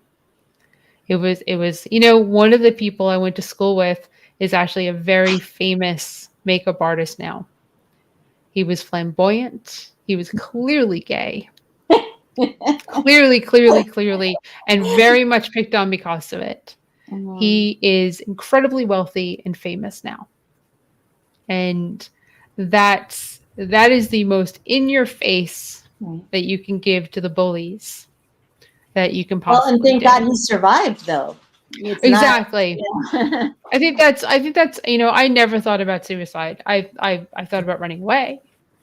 It was, one of the people I went to school with is actually a very famous makeup artist now. He was flamboyant. He was clearly gay. clearly, and very much picked on because of it. He is incredibly wealthy and famous now. And that is the most in your face that you can give to the bullies that you can possibly and thank do. God he survived, though. It's exactly. Not, I think that's I never thought about suicide. I thought about running away,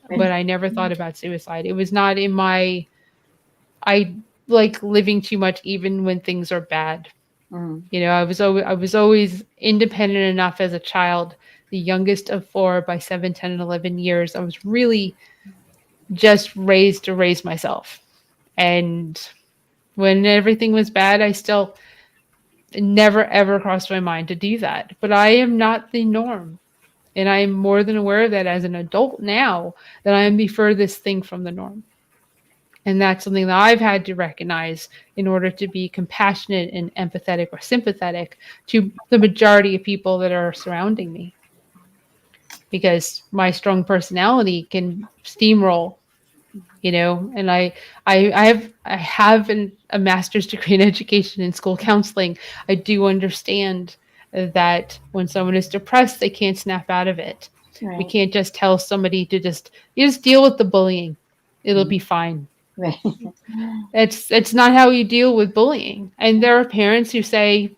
but I never thought about suicide. It was not in my I like living too much even when things are bad. I was always independent enough as a child, the youngest of 4 by 7, 10, and 11 years. I was really just raised to raise myself. And when everything was bad, I still never ever crossed my mind to do that. But I am not the norm. And I am more than aware of that as an adult now, that I am the furthest thing from the norm. And that's something that I've had to recognize in order to be compassionate and empathetic or sympathetic to the majority of people that are surrounding me. Because my strong personality can steamroll, and I have a master's degree in education and school counseling. I do understand that when someone is depressed, they can't snap out of it. Right. We can't just tell somebody to just deal with the bullying. It'll be fine. right. It's not how you deal with bullying. And there are parents who say,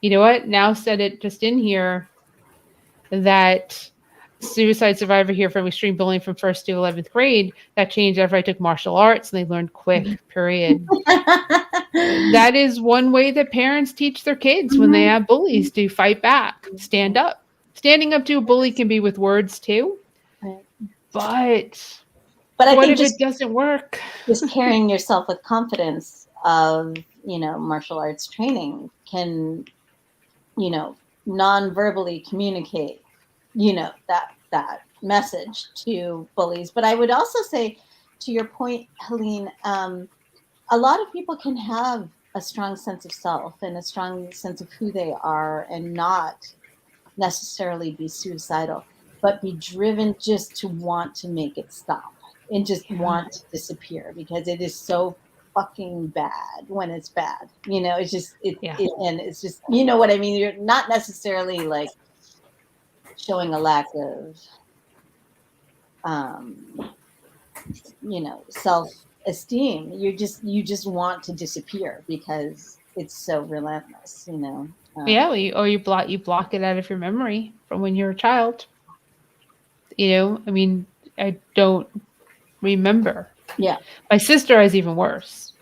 you know what, now said it just in here that suicide survivor here from extreme bullying from 1st to 11th grade, that changed after I took martial arts and they learned quick, period. That is one way that parents teach their kids when they have bullies to fight back, stand up. Standing up to a bully can be with words too, but I what think if it doesn't work? Just carrying yourself with confidence of, martial arts training can, non-verbally communicate, that message to bullies. But I would also say, to your point, Helene, a lot of people can have a strong sense of self and a strong sense of who they are and not necessarily be suicidal, but be driven just to want to make it stop and just want to disappear because it is so fucking bad when it's bad. It's just, and it's just, you know what I mean? You're not necessarily like showing a lack of, self-esteem. You just want to disappear because it's so relentless, you block it out of your memory from when you're a child. I don't remember. Yeah. My sister is even worse.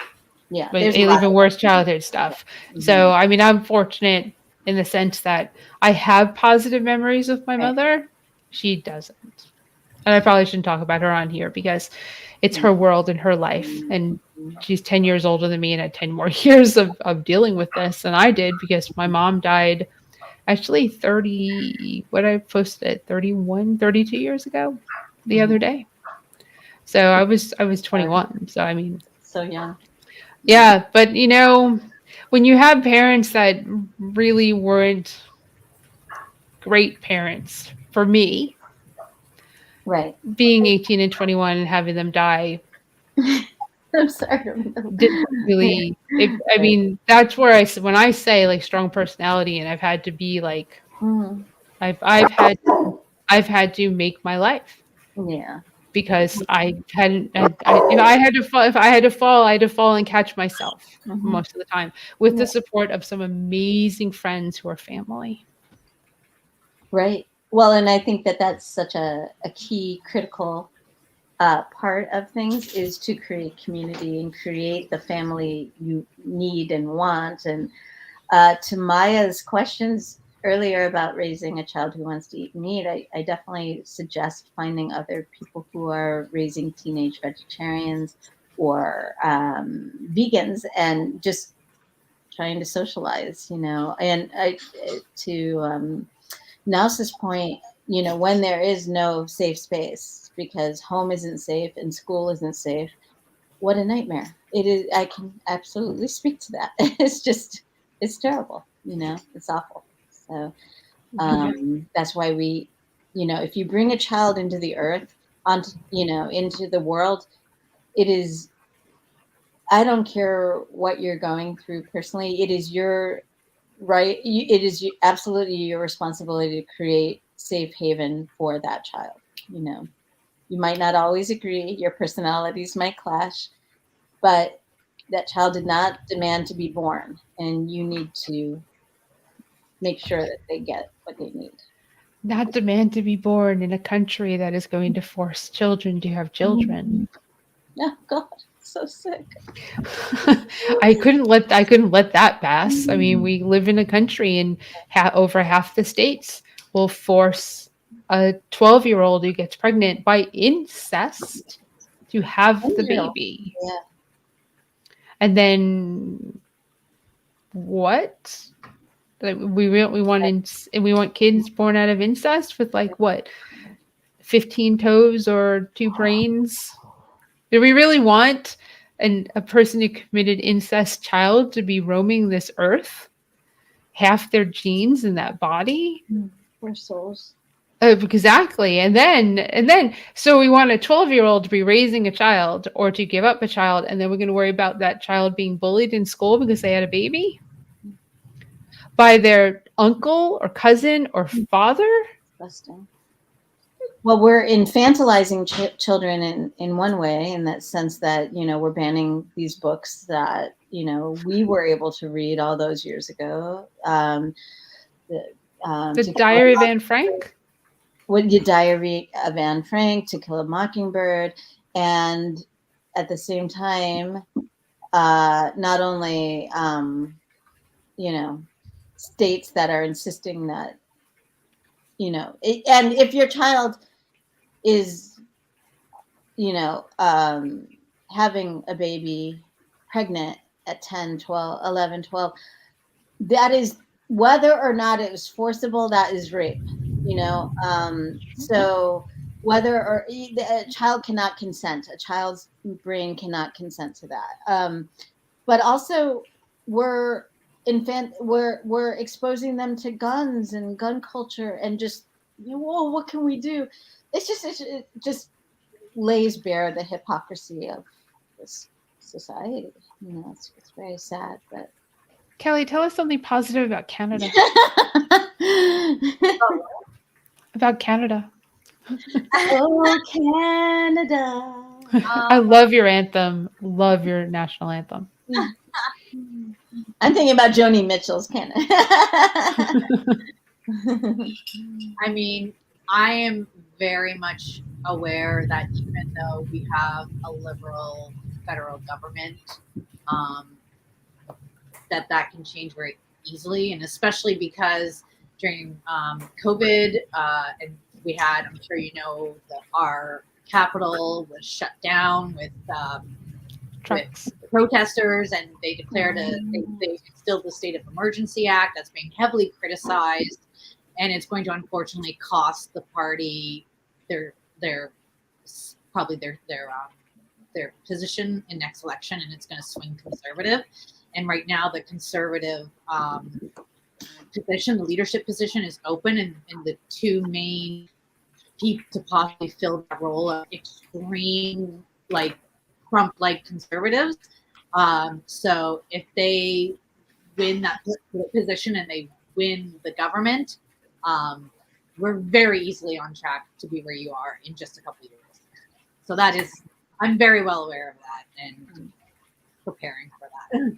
Yeah. There's even worse childhood stuff. Mm-hmm. So, I'm fortunate in the sense that I have positive memories with my mother. She doesn't. And I probably shouldn't talk about her on here because it's her world and her life. And she's 10 years older than me and had 10 more years of dealing with this than I did because my mom died actually 30, what I posted, 31, 32 years ago the other day. So I was 21. So I mean, So young. yeah, but you know, when you have parents that really weren't great parents for me, Right. being 18 and 21 and having them die I'm sorry. didn't really it, I mean, that's where when I say like strong personality and I've had to be like Mm, I've had to make my life yeah. because I hadn't if I had to fall, I had to fall and catch myself Hmm. most of the time with Yeah. the support of some amazing friends who are family. Right. Well, and I think that that's such a key critical part of things is to create community and create the family you need and want. And to Maya's questions earlier about raising a child who wants to eat meat, I definitely suggest finding other people who are raising teenage vegetarians or vegans and just trying to socialize, And to Nels's point, when there is no safe space because home isn't safe and school isn't safe, what a nightmare. It is. I can absolutely speak to that. It's terrible, it's awful. So that's why if you bring a child into the earth, into the world, it is, I don't care what you're going through personally, it is your right. It is absolutely your responsibility to create safe haven for that child. You know, you might not always agree, your personalities might clash, but that child did not demand to be born, and you need to make sure that they get what they need. Not demand to be born in a country that is going to force children to have children. Oh God, so sick. I couldn't let that pass. I mean, we live in a country and over half the states will force a 12-year-old who gets pregnant by incest to have the Unreal. baby. Yeah. And then what? Like, we want kids born out of incest with like what? 15 toes or two brains? Do we really want a person who committed incest child to be roaming this earth? Half their genes in that body? We're souls. Exactly. And then, so we want a 12-year-old to be raising a child or to give up a child, and then we're going to worry about that child being bullied in school because they had a baby by their uncle or cousin or father? Disgusting. Well, we're infantilizing children in one way, in that sense that, we're banning these books that, we were able to read all those years ago. The, The To Kill a Diary of Anne Frank? What your Diary of Anne Frank, To Kill a Mockingbird, and at the same time, not only, states that are insisting that, and if your child is, having a baby pregnant at 10, 12, 11, 12, that is, whether or not it was forcible, that is rape, so whether or a child cannot consent, a child's brain cannot consent to that. But also we're we're exposing them to guns and gun culture and just, whoa, what can we do? It just lays bare the hypocrisy of this society. It's very sad, but Kelly, tell us something positive about Canada. About Canada. Oh, Canada. I love your anthem. Love your national anthem. I'm thinking about Joni Mitchell's Canada. I mean, I am very much aware that even though we have a liberal federal government, that can change very easily, and especially because during COVID and We had, I'm sure you know, our capital was shut down with Trucks. protesters, and they declared they instilled the state of emergency act that's being heavily criticized, and it's going to unfortunately cost the party their probably their position in next election, and it's going to swing conservative. And right now, the conservative position, the leadership position, is open, and the two main people to possibly fill that role of extreme, like Trump-like conservatives. So if they win that position and they win the government, we're very easily on track to be where you are in just a couple of years. So that is, I'm very well aware of that and preparing for that.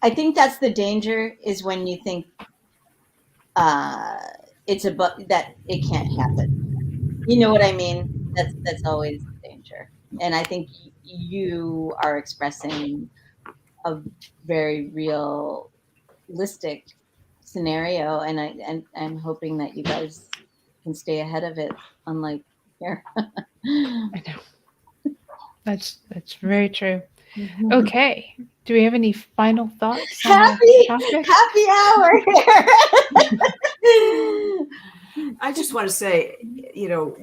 I think that's the danger, is when you think it's that it can't happen. You know what I mean? That's always the danger. And I think you are expressing a very realistic scenario, and I'm hoping that you guys can stay ahead of it, unlike here. I know. That's very true. Okay. Do we have any final thoughts on the topic? Happy hour here. I just want to say,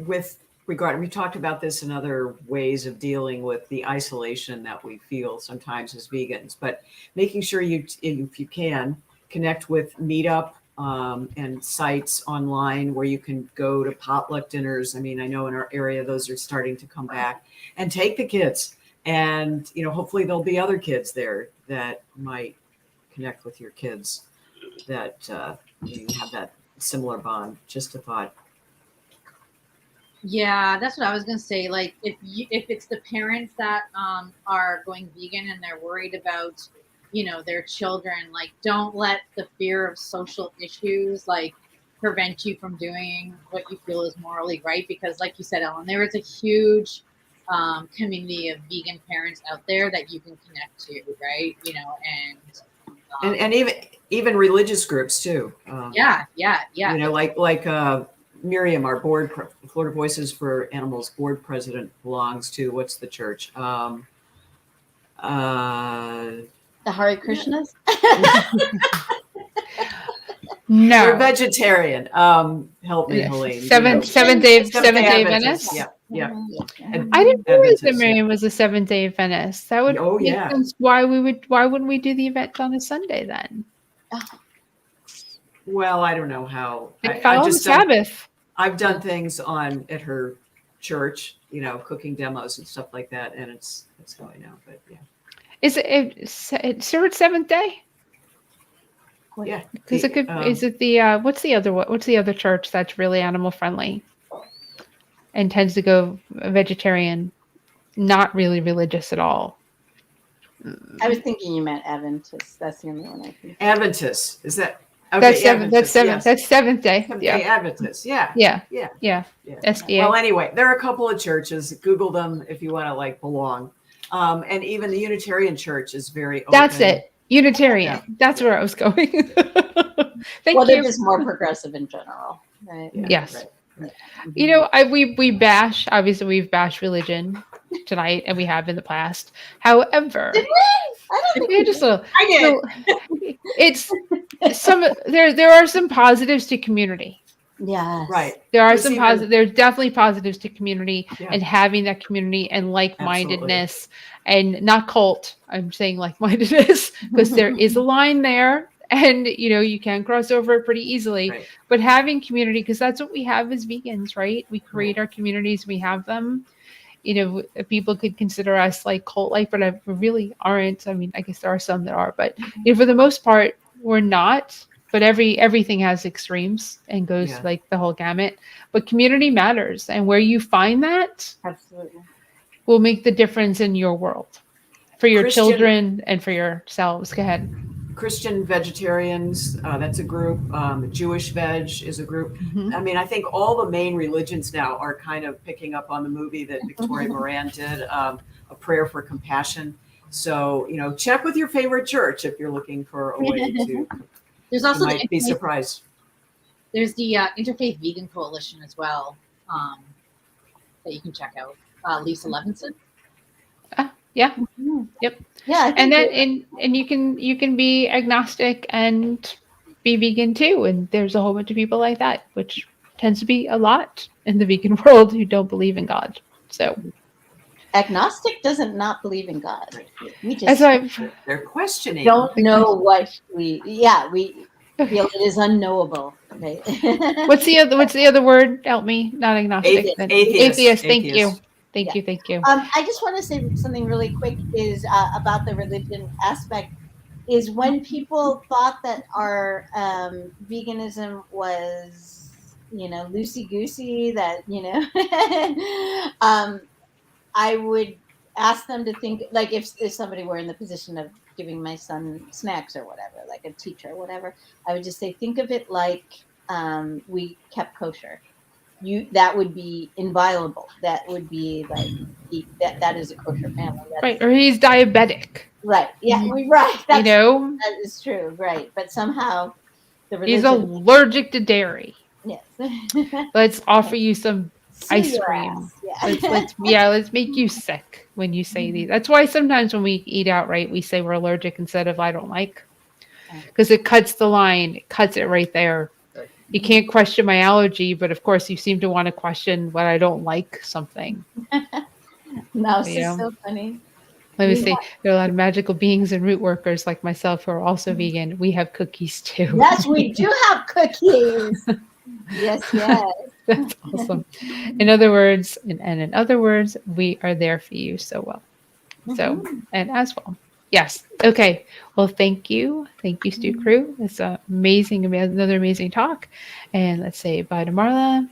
with regard, we talked about this in other ways of dealing with the isolation that we feel sometimes as vegans, but making sure if you can, connect with Meetup and sites online where you can go to potluck dinners. I mean, I know in our area, those are starting to come back, and take the kids. And, hopefully there'll be other kids there that might connect with your kids, that you have that similar bond. Just a thought. Yeah, that's what I was gonna say. Like, if it's the parents that are going vegan and they're worried about, their children, like, don't let the fear of social issues like prevent you from doing what you feel is morally right. Because, like you said, Ellen, there is a huge community of vegan parents out there that you can connect to, right? And even religious groups too. Yeah. Like Miriam, our Florida Voices for Animals board president, belongs to, what's the church? The Hare Krishnas? No. They're vegetarian. Help me, Helene. Seventh Day Adventist. Yeah. I didn't realize that Miriam was a Seventh-day Adventist. That would make yeah. sense. Why wouldn't we do the event on a Sunday then? Well, I don't know how. I follow the Sabbath. I've done things at her church, cooking demos and stuff like that, and it's how I know. But yeah. Is it Seventh Day? Yeah. Because it could. Is it the what's the other church that's really animal friendly and tends to go vegetarian, not really religious at all? I was thinking you meant Adventist. That's the only one I think. Adventist, is that? Okay, that's seventh. That's seventh. Yes. That's Seventh Day. Seventh-day Adventist. Yeah. SDA. Well, anyway, there are a couple of churches. Google them if you want to belong. And even the Unitarian Church is very open. That's it. Unitarian. Yeah. That's where I was going. Thank you. They're just more progressive in general, right? Yeah, yes. Right. We've bashed religion tonight, and we have in the past. However, did we? I don't think just a little. I did. So, it's there are some positives to community. Yes. Right. There are some positive. There's definitely positives to community and having that community and like-mindedness. And not cult. I'm saying like-mindedness because there is a line there, and you can cross over it pretty easily. Right. But having community, because that's what we have as vegans, right? We create our communities. We have them. People could consider us like cult-like, but we really aren't. I mean, I guess there are some that are, but for the most part, we're not. But everything has extremes and goes like the whole gamut. But community matters, and where you find that, absolutely, will make the difference in your world, for your children and for yourselves. Go ahead. Christian vegetarians, that's a group. Jewish veg is a group. Mm-hmm. I mean, I think all the main religions now are kind of picking up on the movie that Victoria Moran did, A Prayer for Compassion. So, check with your favorite church if you're looking for a way to. There's also you might be surprised. There's the Interfaith Vegan Coalition as well, that you can check out. Lisa Levinson. Yeah. Mhm. Yep. Yeah, I And think then and you can be agnostic and be vegan too. And there's a whole bunch of people like that, which tends to be a lot in the vegan world who don't believe in God. So agnostic doesn't not believe in God. We that's just why I've They're questioning. don't the know question. what we feel it is unknowable. Right? What's the other word? Help me. Not agnostic. Atheist. Then Atheist. atheist. Thank you. Atheist. Thank Yeah. you. Thank you. I just want to say something really quick is about the religion aspect. Is when people thought that our veganism was, loosey goosey, that I would ask them to think, like, if somebody were in the position of giving my son snacks or whatever, like a teacher or whatever, I would just say, think of it like we kept kosher. That would be inviolable. That would be like that is a kosher family. Right. That's Or he's diabetic. right. Yeah, right. You know, That is true. Right. But somehow the he's religion, allergic to dairy. yes. Let's offer you some Sue ice your cream. ass. Yeah. Let's make you sick when you say these. That's why sometimes when we eat outright, we say we're allergic instead of I don't like, because it cuts the line. It cuts it right there. You can't question my allergy, but of course you seem to want to question what I don't like something. Mouse You is know, so funny. let me We say there are a lot of magical beings and root workers like myself who are also vegan. We have cookies too. Yes, we do have cookies. Yes, yes. That's awesome. In other words, and in other words, we are there for you so well. So, Mhm. and as well. Yes. Okay. Well, thank you. Thank you, Stu Crew. It's amazing, another amazing talk. And let's say bye to Marla,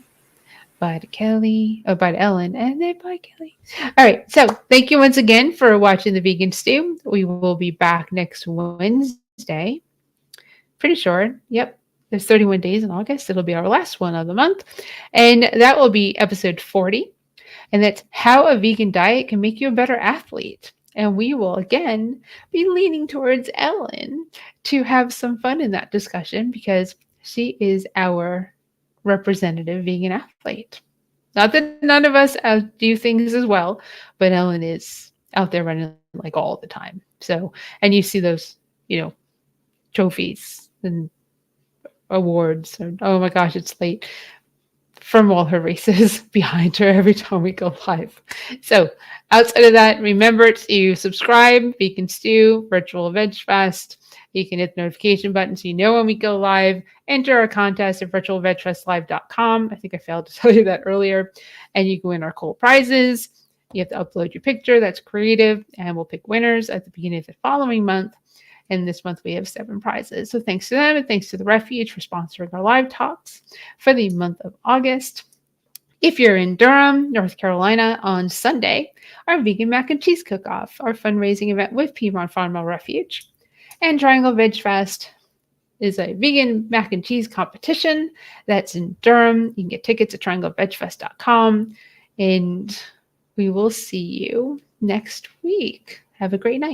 bye to Kelly, oh, bye to Ellen, and then bye, Kelly. All right. So, thank you once again for watching The Vegan Stew. We will be back next Wednesday. Pretty short. Yep. There's 31 days in August. It'll be our last one of the month. And that will be episode 40. And that's how a vegan diet can make you a better athlete. And we will again be leaning towards Ellen to have some fun in that discussion because she is our representative vegan athlete. Not that none of us do things as well, but Ellen is out there running like all the time. So, and you see those, you know, trophies and awards. And, oh my gosh, it's late from all her races behind her every time we go live. So, outside of that, remember to subscribe, Vegan Stew, Virtual Veg Fest. You can hit the notification button so you know when we go live. Enter our contest at virtualvegfestlive.com. I think I failed to tell you that earlier. And you can win our cool prizes. You have to upload your picture. That's creative. And we'll pick winners at the beginning of the following month. And this month we have 7 prizes. So thanks to them and thanks to the Refuge for sponsoring our live talks for the month of August. If you're in Durham, North Carolina on Sunday, our Vegan Mac and Cheese Cook-Off, our fundraising event with Piedmont Farm Refuge. And Triangle Veg Fest is a vegan mac and cheese competition that's in Durham. You can get tickets at trianglevegfest.com. And we will see you next week. Have a great night.